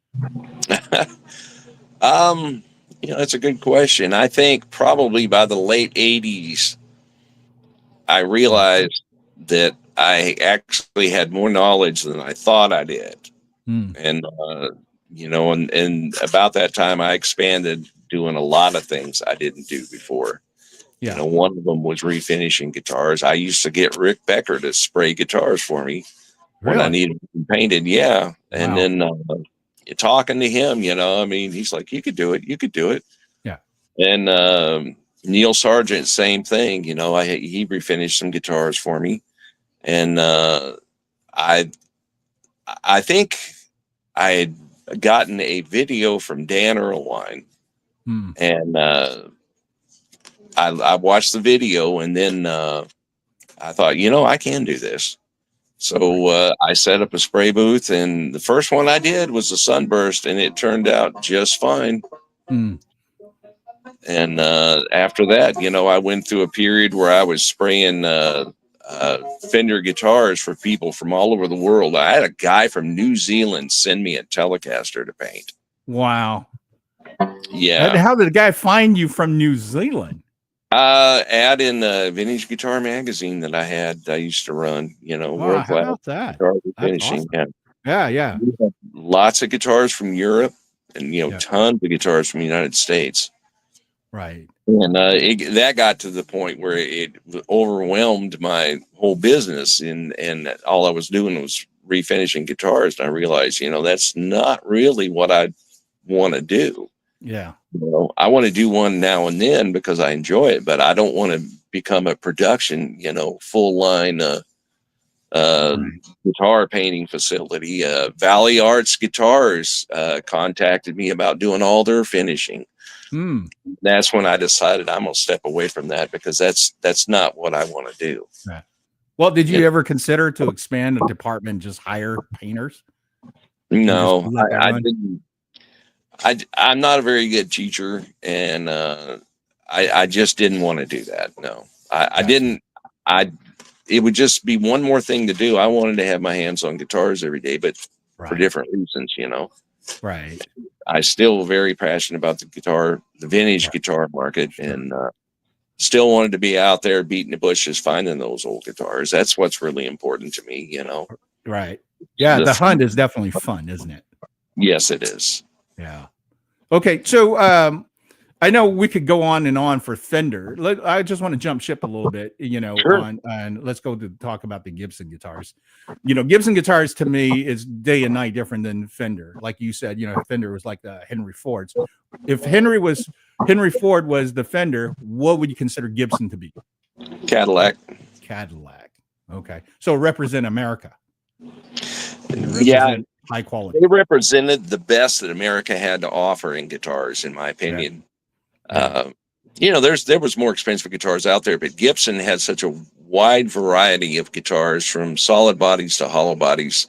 That's a good question. I think probably by the late 80s, I realized that I actually had more knowledge than I thought I did. And, and about that time I expanded doing a lot of things I didn't do before. Yeah. One of them was refinishing guitars. I used to get Rick Becker to spray guitars for me when I needed them painted. Yeah. And then talking to him, he's like, you could do it. You could do it. Yeah. And Neil Sargent, same thing. He refinished some guitars for me. And I think I had gotten a video from Dan Erlewine. And I watched the video and then I thought, I can do this. So I set up a spray booth, and the first one I did was a Sunburst, and it turned out just fine. And after that, I went through a period where I was spraying Fender guitars for people from all over the world. I had a guy from New Zealand send me a Telecaster to paint. Wow. Yeah. And how did the guy find you from New Zealand? Ad in the Vintage Guitar magazine that I used to run, world class. How about that? Finishing. Awesome. Yeah. Lots of guitars from Europe and, tons of guitars from the United States. Right. And that got to the point where it overwhelmed my whole business, and all I was doing was refinishing guitars. And I realized, that's not really what I want to do. Yeah. I want to do one now and then because I enjoy it, but I don't want to become a production, full line guitar painting facility. Valley Arts Guitars contacted me about doing all their finishing. That's when I decided I'm gonna step away from that, because that's not what I want to do. Right. Well, did you ever consider to expand the department, just hire painters? No, I didn't. I'm not a very good teacher, and I just didn't want to do that. No, I didn't. It would just be one more thing to do. I wanted to have my hands on guitars every day, but for different reasons, Right. I still very passionate about the vintage guitar market, and still wanted to be out there beating the bushes, finding those old guitars. That's what's really important to me, Right. Yeah. The hunt is definitely fun, isn't it? Yes, it is. Yeah. Okay. So, I know we could go on and on for Fender. I just want to jump ship a little bit, Sure. and let's go to talk about the Gibson guitars. Gibson guitars to me is day and night different than Fender. Like you said, Fender was like the Henry Ford's. If Henry Ford was the Fender, what would you consider Gibson to be? Cadillac. Okay. So represent America. Yeah. High quality. They represented the best that America had to offer in guitars, in my opinion. There was more expensive guitars out there, but Gibson had such a wide variety of guitars, from solid bodies to hollow bodies,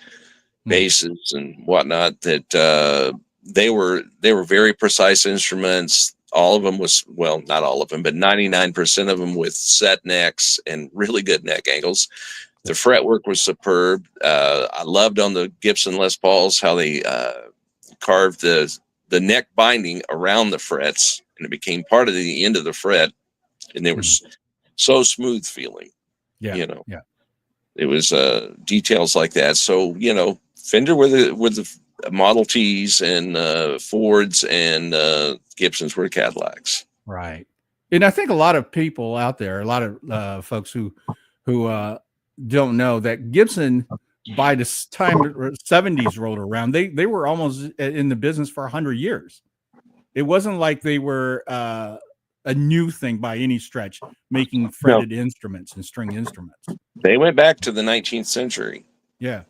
basses and whatnot, that they were very precise instruments. All of them not all of them, but 99% of them with set necks and really good neck angles. The fretwork was superb. I loved on the Gibson Les Pauls how they carved the neck binding around the frets, and it became part of the end of the fret, and they were so smooth feeling. It was details like that. So Fender with the Model Ts, and Fords, and Gibsons were Cadillacs. Right. And I think a lot of people out there, a lot of folks who don't know that Gibson, by the time the 70s rolled around, they were almost in the business for 100 years. It wasn't like they were a new thing by any stretch, making fretted instruments and string instruments. They went back to the 19th century. Yeah.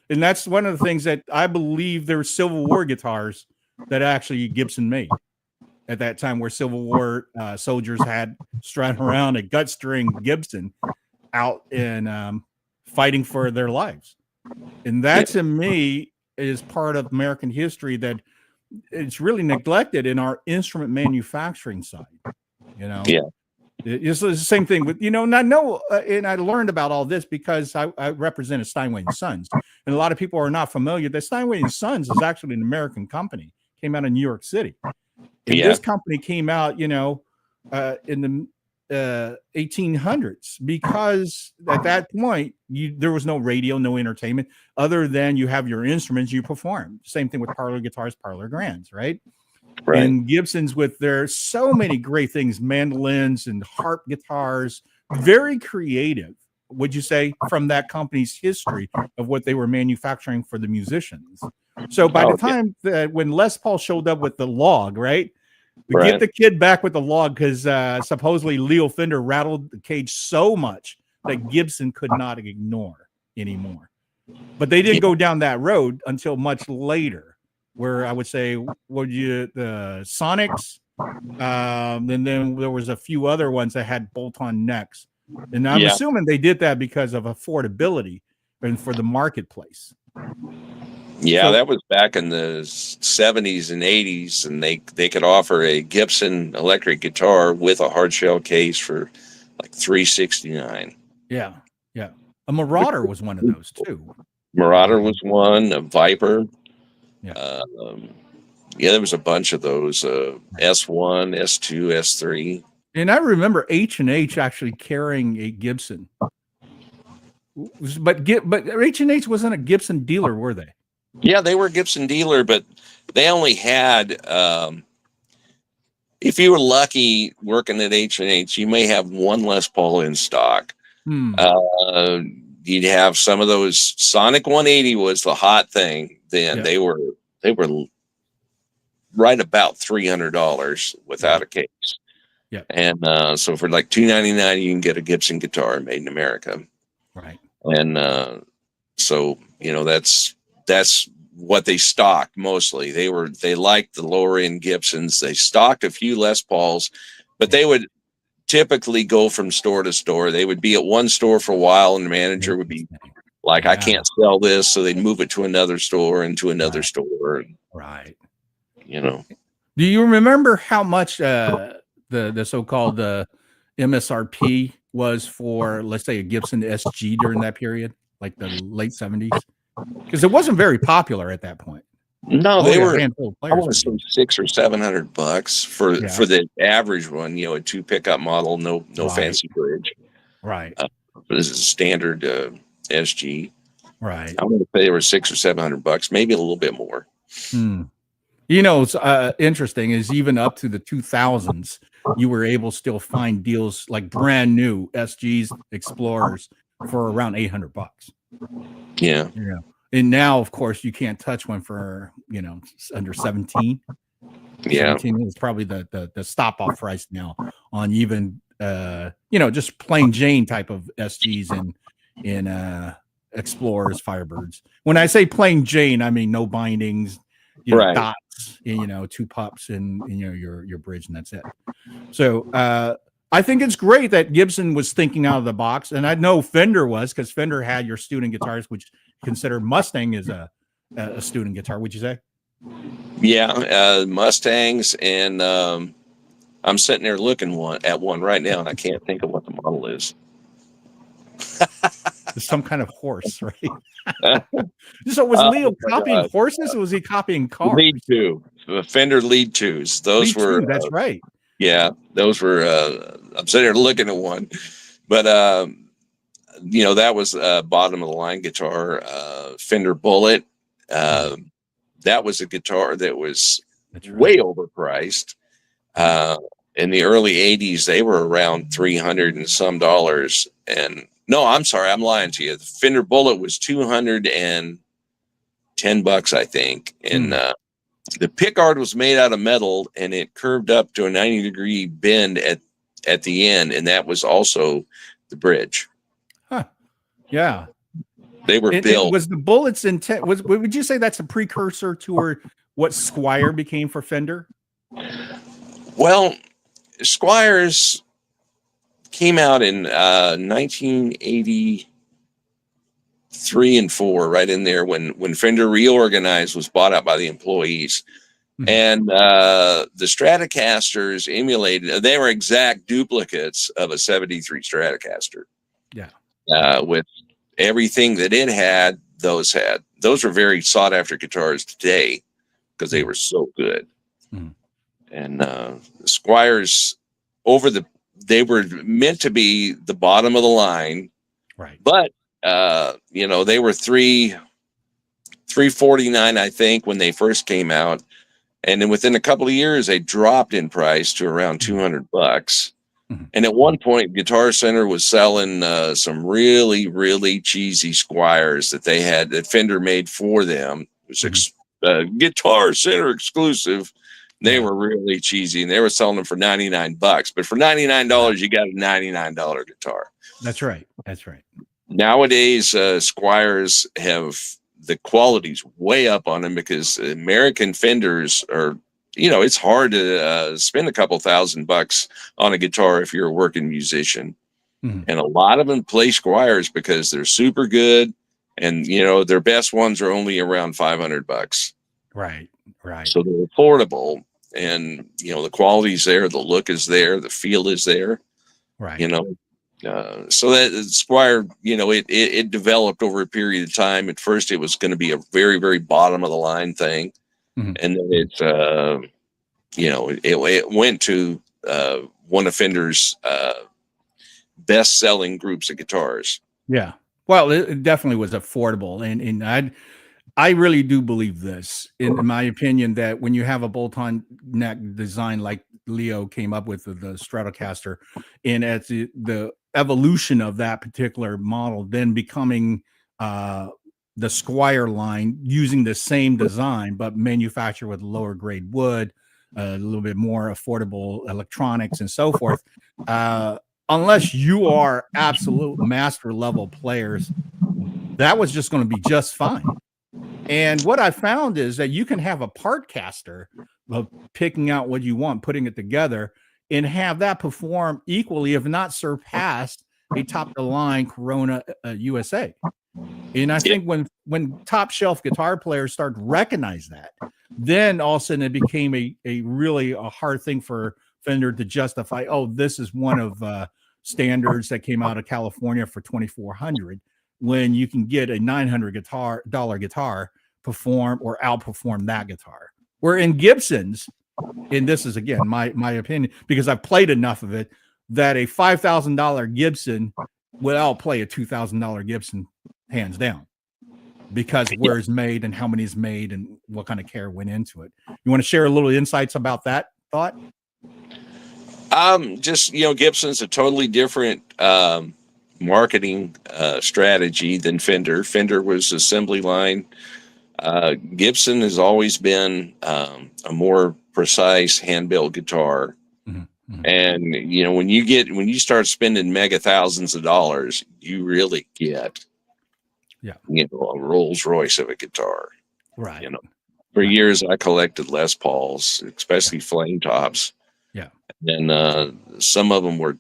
And that's one of the things that I believe there were Civil War guitars that actually Gibson made at that time, where Civil War soldiers had strung around a gut string Gibson out and fighting for their lives. And that to me is part of American history that it's really neglected in our instrument manufacturing side. It's the same thing with, and I know, and I learned about all this because I represented Steinway & Sons, and a lot of people are not familiar that Steinway & Sons is actually an American company, came out of New York City. And this company came out, in the 1800s, because at that point there was no radio, no entertainment other than you have your instruments, you perform. Same thing with parlor guitars, parlor grands, right? And Gibsons, with their so many great things, mandolins and harp guitars, very creative, would you say, from that company's history of what they were manufacturing for the musicians. So by the time that when Les Paul showed up with the log, right? We get the kid back with the log because supposedly Leo Fender rattled the cage so much that Gibson could not ignore anymore. But they didn't go down that road until much later, where I would say, the Sonics, and then there was a few other ones that had bolt-on necks. And I'm assuming they did that because of affordability and for the marketplace. Yeah, that was back in the 70s and 80s, and they could offer a Gibson electric guitar with a hard shell case for like $369. Yeah. A Marauder was one of those too. Marauder was one, a Viper. There was a bunch of those, S1, S2, S3. And I remember H&H actually carrying a Gibson. But H&H wasn't a Gibson dealer, were they? Yeah, they were a Gibson dealer, but they only had, if you were lucky working at H&H, you may have one Les Paul in stock. Uh, you'd have some of those. Sonic 180 was the hot thing then. They were right about $300 without a case. Yeah. And so for like $299, you can get a Gibson guitar made in America. Right. And so, you know, that's what they stocked mostly. They liked the lower end Gibsons. They stocked a few Les Pauls, but they would typically go from store to store. They would be at one store for a while, and the manager would be like, I can't sell this. So they'd move it to another store and to another store. Right. You know, do you remember how much the so-called MSRP was for, let's say, a Gibson SG during that period, like the late 70s? Because it wasn't very popular at that point. No, they were, I want to say $600 or $700 for the average one, you know, a 2 pickup model, no fancy bridge. Right. This is a standard SG. Right. I'm going to say they were $600 or $700, maybe a little bit more. You know, it's interesting is even up to the 2000s, you were able to still find deals like brand new SGs, Explorers for around $800. Yeah. Yeah. And now, of course, you can't touch one for, you know, under 17. Yeah. 17 is probably the stop off price now on even, you know, just plain Jane type of SGs in Explorers, Firebirds. When I say plain Jane, I mean no bindings, you know, dots, you know, 2 pups and you know, your bridge, and that's it. So, I think it's great that Gibson was thinking out of the box, and I know Fender was, because Fender had your student guitars, which consider Mustang is a student guitar. Would you say? Yeah, Mustangs, and I'm sitting there looking at one right now, and I can't think of what the model is. Some kind of horse, right? So was Leo copying horses, or was he copying cars? Lead 2, Fender Lead 2s. Those were that's right. Yeah, those were. I'm sitting there looking at one, but you know, that was bottom of the line guitar, Fender Bullet. That was a guitar that was way overpriced. In the early '80s, they were around $300 and some dollars. And no, I'm sorry, I'm lying to you. The Fender Bullet was $210, I think, and the pickguard was made out of metal, and it curved up to a 90-degree bend at the end, and that was also the bridge. Huh. Yeah. They were built. Was the Bullet's intent? Would you say that's a precursor to what Squier became for Fender? Well, Squiers came out in 1983 and 4, right in there when Fender reorganized, was bought out by the employees. And the Stratocasters emulated, they were exact duplicates of a 73 Stratocaster. Yeah. With everything that it had, those were very sought after guitars today because they were so good. And the Squiers they were meant to be the bottom of the line, right? But you know, they were $349, I think, when they first came out, and then within a couple of years, they dropped in price to around $200. And at one point, Guitar Center was selling some really, really cheesy Squiers that Fender made for them. It was Guitar Center exclusive. They were really cheesy, and they were selling them for $99. But for $99, you got a $99 guitar. That's right. That's right. Nowadays, Squiers have the quality's way up on them because American Fenders are, you know, it's hard to spend a couple $1,000 on a guitar if you're a working musician. And a lot of them play Squiers because they're super good, and you know, their best ones are only around $500. Right. Right. So they're affordable, and you know, the quality's there, the look is there, the feel is there. Right. You know, so that Squier, you know, it developed over a period of time. At first, it was going to be a very, very bottom of the line thing, and then it, you know, it went to one of Fender's best selling groups of guitars. Yeah. Well, it definitely was affordable, and I really do believe this, in my opinion, that when you have a bolt-on neck design like Leo came up with the Stratocaster, and as the evolution of that particular model, then becoming the Squire line, using the same design but manufactured with lower grade wood, a little bit more affordable electronics, and so forth. Unless you are absolute master level players, that was just going to be just fine. And what I found is that you can have a part caster of picking out what you want, putting it together, and have that perform equally, if not surpass, a top of the line Corona USA. And I think when top shelf guitar players start to recognize that, then all of a sudden it became a really hard thing for Fender to justify. Oh, this is one of standards that came out of California for $2,400, when you can get a $900 guitar perform or outperform that guitar. Where in Gibson's, and this is again my opinion because I've played enough of it, that a $5,000 Gibson will outplay a $2,000 Gibson hands down, because where it's made and how many is made and what kind of care went into it. You want to share a little insights about that thought? Just, Gibson's a totally different marketing strategy than Fender. Fender was assembly line. Gibson has always been a more precise hand-built guitar. Mm-hmm. And when you start spending mega thousands of dollars, you really get a Rolls Royce of a guitar. Right. For years I collected Les Pauls, especially flame tops. Yeah. And some of them were,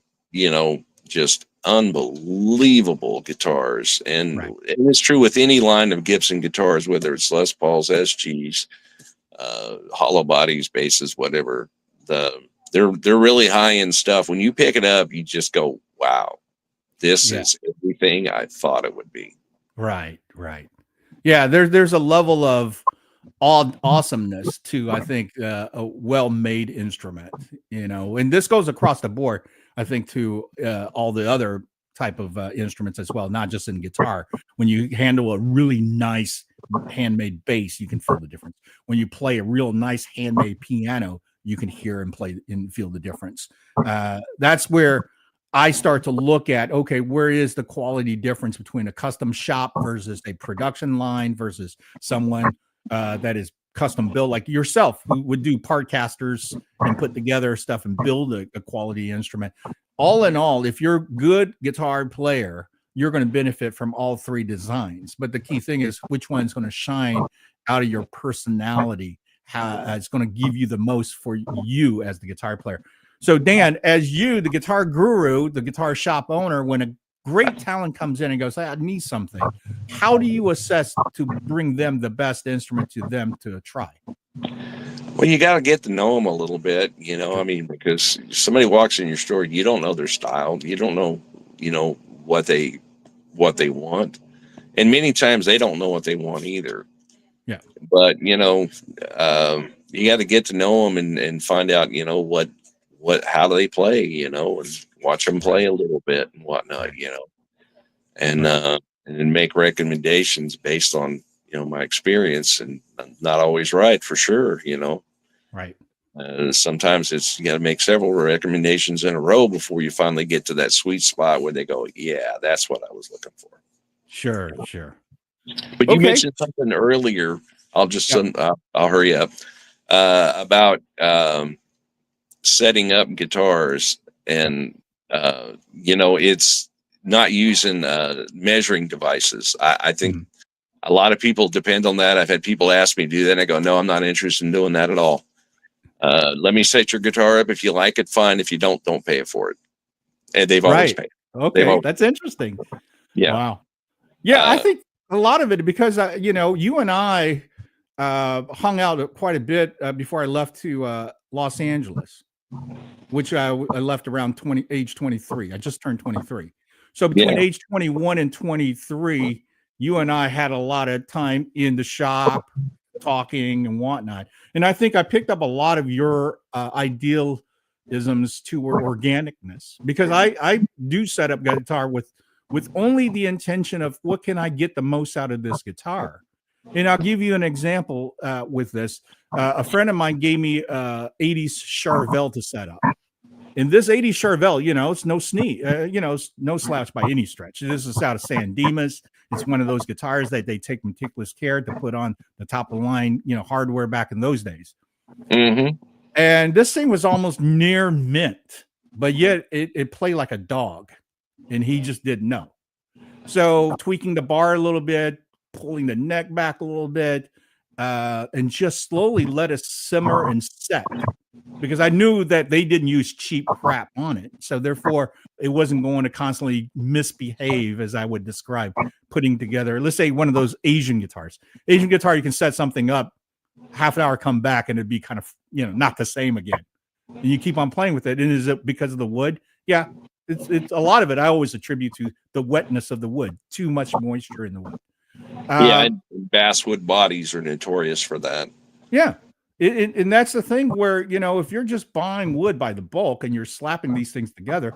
just unbelievable guitars. And it's true with any line of Gibson guitars, whether it's Les Pauls, SGs, hollow bodies, basses, whatever. They're really high end stuff. When you pick it up, you just go, wow, this is everything I thought it would be. Right. Yeah, there's a level of awesomeness to, I think, a well-made instrument, and this goes across the board, I think, to all the other type of instruments as well, not just in guitar. When you handle a really nice handmade bass, you can feel the difference. When you play a real nice handmade piano, you can hear and play and feel the difference. That's where I start to look at, okay, where is the quality difference between a custom shop versus a production line versus someone that is custom built like yourself, who would do part casters and put together stuff and build a quality instrument. All in all, if you're a good guitar player, you're going to benefit from all three designs. But the key thing is which one's going to shine out of your personality, how it's going to give you the most for you as the guitar player. So Dan, as you, the guitar guru, the guitar shop owner, when a great talent comes in and goes, I need something, how do you assess to bring them the best instrument to them to try? Well, you got to get to know them a little bit, because somebody walks in your store, you don't know their style. You don't know, what they want. And many times they don't know what they want either. Yeah. But, you got to get to know them and find out, how do they play, and watch them play a little bit and whatnot, and make recommendations based on, my experience, and not always right, for sure, Right. Sometimes you got to make several recommendations in a row before you finally get to that sweet spot where they go, yeah, that's what I was looking for. Sure. But you mentioned something earlier. I'll just, I'll hurry up, about, setting up guitars, and it's not using measuring devices. I think a lot of people depend on that. I've had people ask me to do that, and I go, no, I'm not interested in doing that at all. Let me set your guitar up. If you like it, fine. If you don't pay it for it. And they've always paid. Okay, that's interesting. Yeah. Wow. Yeah, I think a lot of it, because you and I hung out quite a bit before I left to Los Angeles, which I left around age 23. I just turned 23. So between age 21 and 23, you and I had a lot of time in the shop talking and whatnot. And I think I picked up a lot of your idealisms to organicness, because I do set up guitar with only the intention of what can I get the most out of this guitar. And I'll give you an example with this. A friend of mine gave me 80s Charvel to set up. And this 80s Charvel, it's no it's no slouch by any stretch. This is out of San Dimas. It's one of those guitars that they take meticulous care to put on the top of the line, hardware back in those days. Mm-hmm. And this thing was almost near mint, but yet it played like a dog, and he just didn't know. So tweaking the bar a little bit, pulling the neck back a little bit, and just slowly let it simmer and set, because I knew that they didn't use cheap crap on it. So therefore, it wasn't going to constantly misbehave, as I would describe putting together, let's say, one of those Asian guitars. Asian guitar, you can set something up, half an hour, come back, and it'd be kind of, not the same again. And you keep on playing with it. And is it because of the wood? Yeah, it's a lot of it. I always attribute to the wetness of the wood, too much moisture in the wood. And basswood bodies are notorious for that. Yeah. And that's the thing where, if you're just buying wood by the bulk and you're slapping these things together,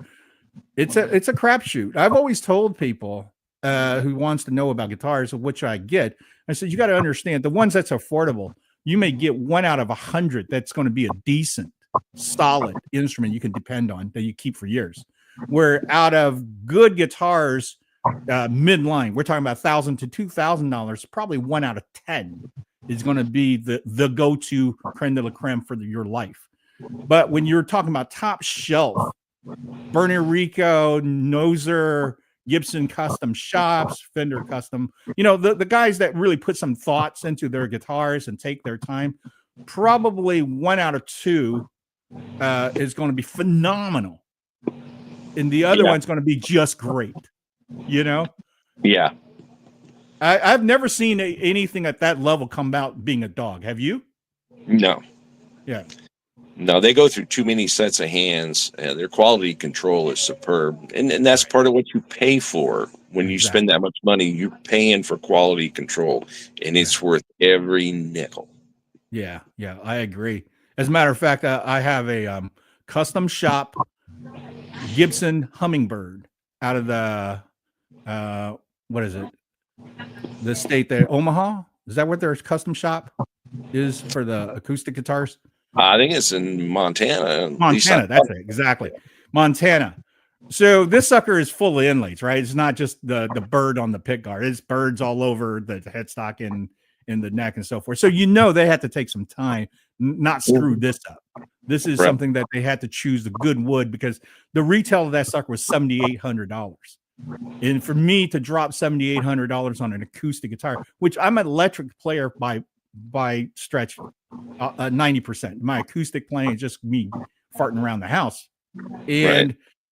it's a crapshoot. I've always told people who wants to know about guitars, which I get, I said, you got to understand, the ones that's affordable, you may get 1 out of 100 that's going to be a decent, solid instrument you can depend on, that you keep for years. Where out of good guitars, midline, we're talking about $1,000 to $2,000, probably 1 out of 10 is going to be the go-to creme de la creme for your life. But when you're talking about top shelf, Bernie Rico, Noser, Gibson custom shops, Fender custom, the guys that really put some thoughts into their guitars and take their time, probably 1 out of 2 is going to be phenomenal. And the other one's going to be just great, Yeah. I've never seen anything at that level come out being a dog. Have you? No. Yeah. No, they go through too many sets of hands. Their quality control is superb. And that's part of what you pay for. When you spend that much money, you're paying for quality control, and it's worth every nickel. Yeah, I agree. As a matter of fact, I have a custom shop Gibson Hummingbird out of the, what is it? The state there, Omaha? Is that what their custom shop is for the acoustic guitars? I think it's in Montana. Montana, that's it, exactly. Montana. So this sucker is full of inlays, right? It's not just the bird on the pick guard. It's birds all over the headstock and in the neck and so forth. So they had to take some time, not screw this up. This is something that they had to choose the good wood, because the retail of that sucker was $7,800. And for me to drop $7,800 on an acoustic guitar, which I'm an electric player by stretch, 90%. My acoustic playing is just me farting around the house,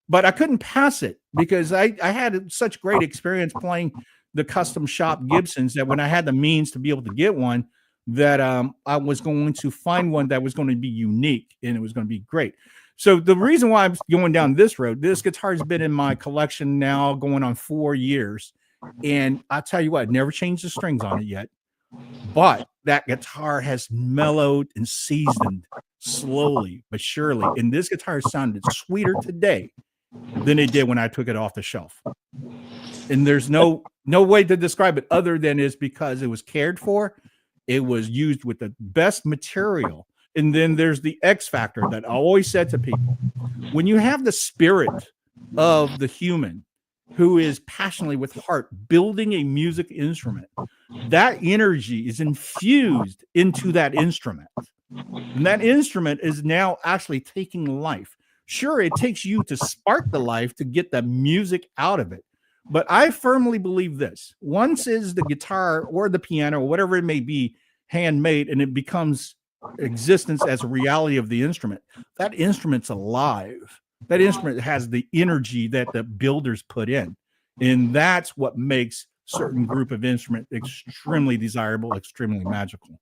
but I couldn't pass it, because I had such great experience playing the custom shop Gibsons that when I had the means to be able to get one, that I was going to find one that was going to be unique and it was going to be great. So the reason why I'm going down this road, this guitar has been in my collection now going on 4 years. And I tell you what, never changed the strings on it yet. But that guitar has mellowed and seasoned slowly but surely. And this guitar sounded sweeter today than it did when I took it off the shelf. And there's no way to describe it other than it's because it was cared for. It was used with the best material. And then there's the X factor that I always said to people. When you have the spirit of the human who is passionately with heart building a music instrument, that energy is infused into that instrument. And that instrument is now actually taking life. Sure, it takes you to spark the life to get the music out of it. But I firmly believe this. Once is the guitar or the piano or whatever it may be handmade, and it becomes existence as a reality of the instrument, that instrument's alive. That instrument has the energy that the builders put in. And that's what makes certain group of instrument extremely desirable, extremely magical.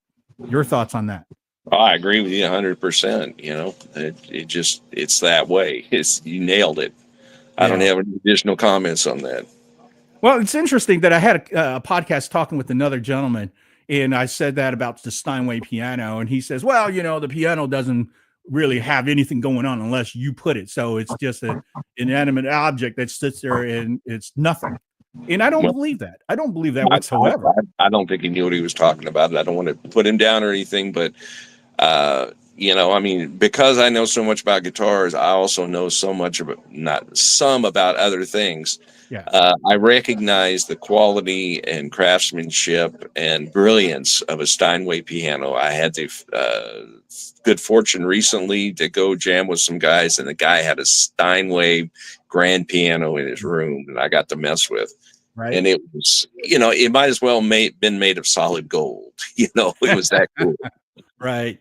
Your thoughts on that? I agree with you 100%. It's that way. You nailed it. I don't have any additional comments on that. Well, it's interesting that I had a podcast talking with another gentleman, and I said that about the Steinway piano, and he says, well, the piano doesn't really have anything going on unless you put it. So it's just an inanimate object that sits there and it's nothing. And I don't Well, believe that. I don't believe that whatsoever. I don't think he knew what he was talking about. I don't want to put him down or anything, but I mean, because I know so much about guitars, I also know so much about about other things. Yeah. I recognize the quality and craftsmanship and brilliance of a Steinway piano. I had the good fortune recently to go jam with some guys, and the guy had a Steinway grand piano in his room that I got to mess with. Right. And it was, it might as well been made of solid gold. It was that cool. Right.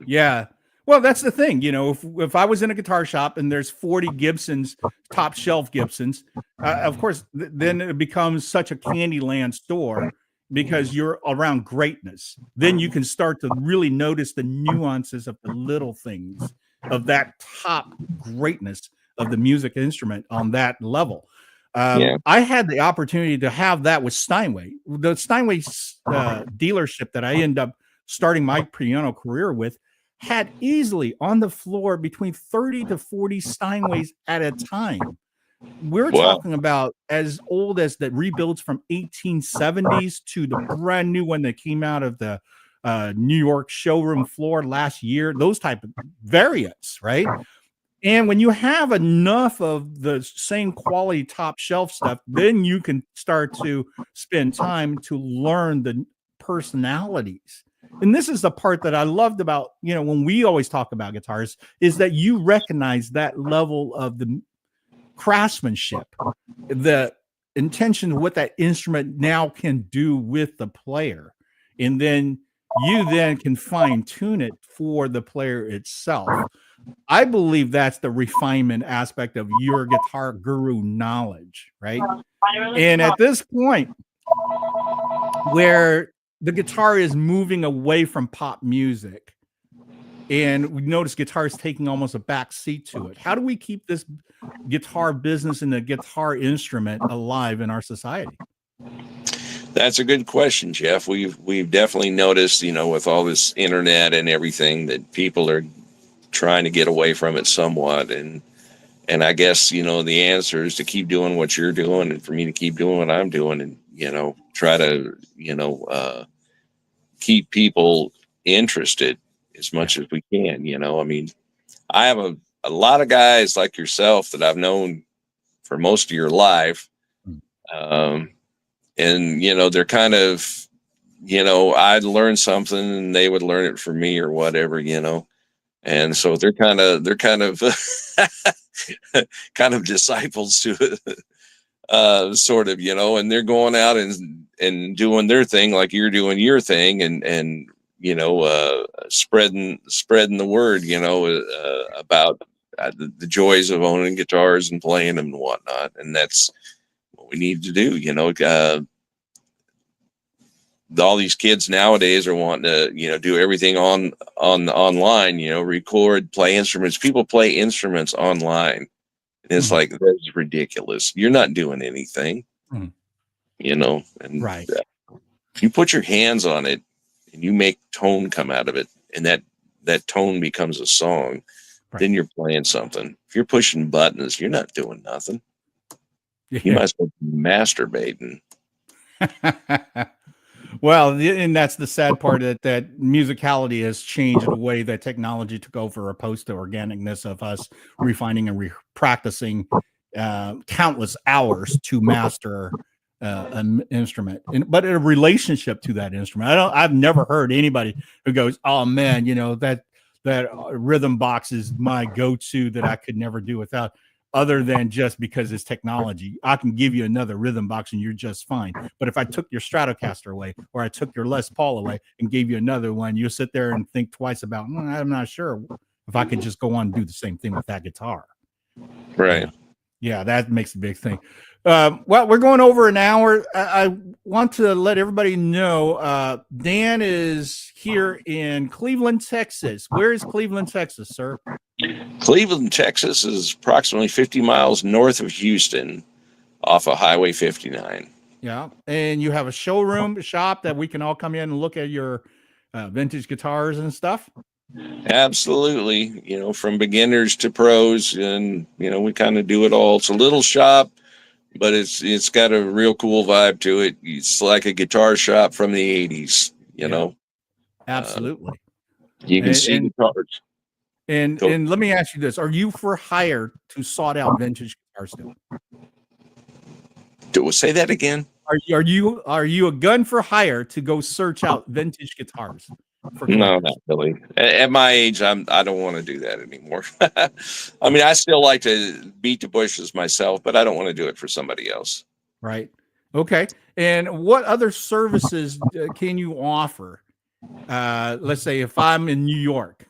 Yeah. Well, that's the thing. If I was in a guitar shop and there's 40 Gibsons, top shelf Gibsons, of course, then it becomes such a Candyland store because you're around greatness. Then you can start to really notice the nuances of the little things of that top greatness of the music instrument on that level. I had the opportunity to have that with Steinway. The Steinway dealership that I ended up starting my piano career with had easily on the floor between 30 to 40 Steinways at a time. We're talking about as old as the rebuilds from 1870s to the brand new one that came out of the New York showroom floor last year, those type of variants, right? And when you have enough of the same quality top shelf stuff, then you can start to spend time to learn the personalities. And this is the part that I loved about, when we always talk about guitars, is that you recognize that level of the craftsmanship, the intention of what that instrument now can do with the player. And then you then can fine tune it for the player itself. I believe that's the refinement aspect of your guitar guru knowledge, right? And at this point, where the guitar is moving away from pop music, and we notice guitar is taking almost a back seat to it. How do we keep this guitar business and the guitar instrument alive in our society? That's a good question, Jeff. We've definitely noticed, with all this internet and everything, that people are trying to get away from it somewhat. And I guess, the answer is to keep doing what you're doing, and for me to keep doing what I'm doing, and, try to, keep people interested as much as we can. I mean, I have a lot of guys like yourself that I've known for most of your life. And, they're kind of, I'd learn something and they would learn it for me or whatever, and so they're kind of kind of disciples to it, sort of, and they're going out and doing their thing like you're doing your thing, and spreading the word, about the joys of owning guitars and playing them and whatnot. And that's what we need to do. All these kids nowadays are wanting to, do everything online, record, play instruments. People play instruments online. And it's like, that's ridiculous. You're not doing anything, and right. If you put your hands on it and you make tone come out of it, and that tone becomes a song, then you're playing something. If you're pushing buttons, you're not doing nothing. You might as well be masturbating. Well, and that's the sad part, that musicality has changed the way that technology took over, opposed to organicness of us refining and practicing countless hours to master an instrument, but a relationship to that instrument. I've never heard anybody who goes, "Oh man, that rhythm box is my go-to that I could never do without." Other than just because it's technology, I can give you another rhythm box and you're just fine. But if I took your Stratocaster away, or I took your Les Paul away and gave you another one, you'll sit there and think twice about, I'm not sure if I could just go on and do the same thing with that guitar. Right. Yeah, that makes a big thing. Well, we're going over an hour. I want to let everybody know Dan is here in Cleveland, Texas. Where is Cleveland, Texas, sir? Cleveland, Texas is approximately 50 miles north of Houston, off of Highway 59. Yeah. And you have a shop that we can all come in and look at your vintage guitars and stuff? Absolutely. From beginners to pros, and, we kind of do it all. It's a little shop. but it's got a real cool vibe to it. It's like a guitar shop from the 80s, you know. Absolutely. You can see guitars. And let me ask you this: are you for hire to sort out vintage guitars still? Say that again. Are you a gun for hire to go search out vintage guitars? No, not really. At my age, I don't want to do that anymore. I mean, I still like to beat the bushes myself, but I don't want to do it for somebody else. Right. Okay. And what other services can you offer? Let's say if I'm in New York.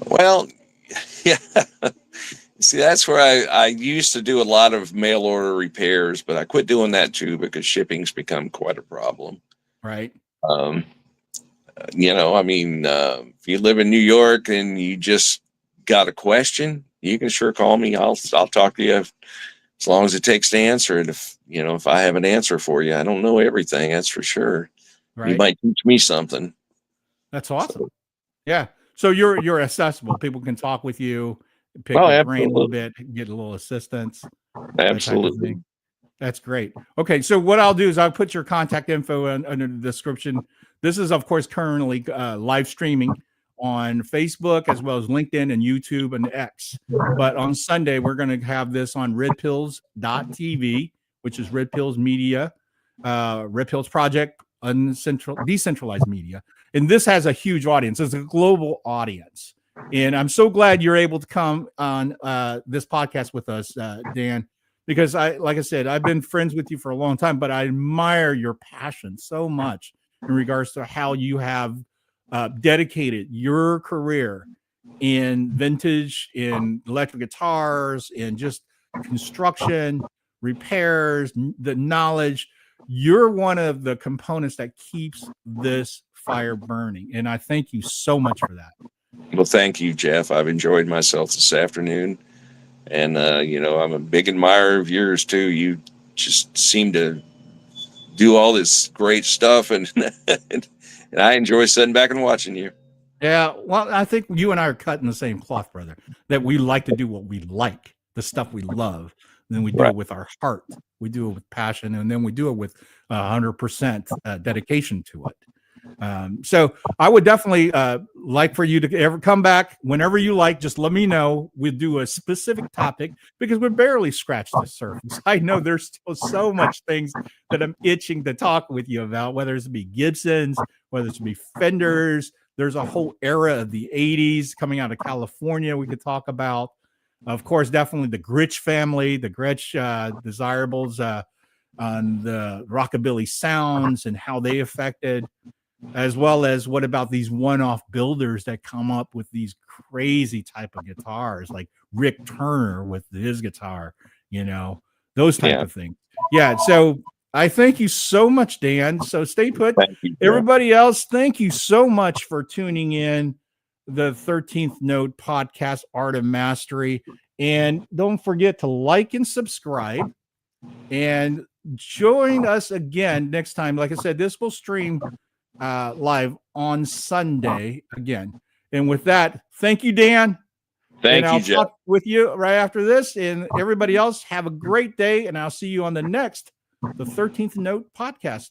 Well, yeah. See, that's where I used to do a lot of mail order repairs, but I quit doing that too because shipping's become quite a problem. Right. You know, I mean, if you live in New York and you just got a question, you can sure call me. I'll talk to you as long as it takes to answer it. If I have an answer for you, I don't know everything, that's for sure. Right. You might teach me something. That's awesome. Yeah. So you're accessible. People can talk with you, pick your brain a little bit, get a little assistance. Absolutely. That's great. Okay, so what I'll do is I'll put your contact info under the description. This is, of course, currently live streaming on Facebook as well as LinkedIn and YouTube and X. But on Sunday, we're going to have this on redpills.tv, which is Red Pills Media, Red Pills Project, decentralized media. And this has a huge audience. It's a global audience. And I'm so glad you're able to come on this podcast with us, Dan. Because like I said, I've been friends with you for a long time, but I admire your passion so much in regards to how you have dedicated your career in vintage, in electric guitars, in just construction, repairs, the knowledge. You're one of the components that keeps this fire burning. And I thank you so much for that. Well, thank you, Jeff. I've enjoyed myself this afternoon. And, I'm a big admirer of yours, too. You just seem to do all this great stuff. And, and I enjoy sitting back and watching you. Yeah. Well, I think you and I are cutting the same cloth, brother, that we like to do what we like, the stuff we love. And then we do it with our heart. We do it with passion. And then we do it with 100% dedication to it. So I would definitely like for you to ever come back whenever you like. Just let me know. We'll do a specific topic because we barely scratched the surface. I know there's still so much things that I'm itching to talk with you about, whether it's be Gibsons, whether it's be Fenders. There's a whole era of the 80s coming out of California we could talk about. Of course, definitely the Gritch family, the Gritch desirables on the rockabilly sounds and how they affected, as well as what about these one-off builders that come up with these crazy type of guitars, like Rick Turner with his guitar, those type of things. Yeah. So I thank you so much, Dan. So stay put. You, everybody else, thank you so much for tuning in the 13th Note podcast, Art of Mastery. And don't forget to like and subscribe and join us again next time. Like I said, this will stream live on Sunday again. And with that, thank you, Dan. Thank you, I'll Jeff. talk with you right after this. And everybody else, have a great day. And I'll see you on the 13th Note podcast.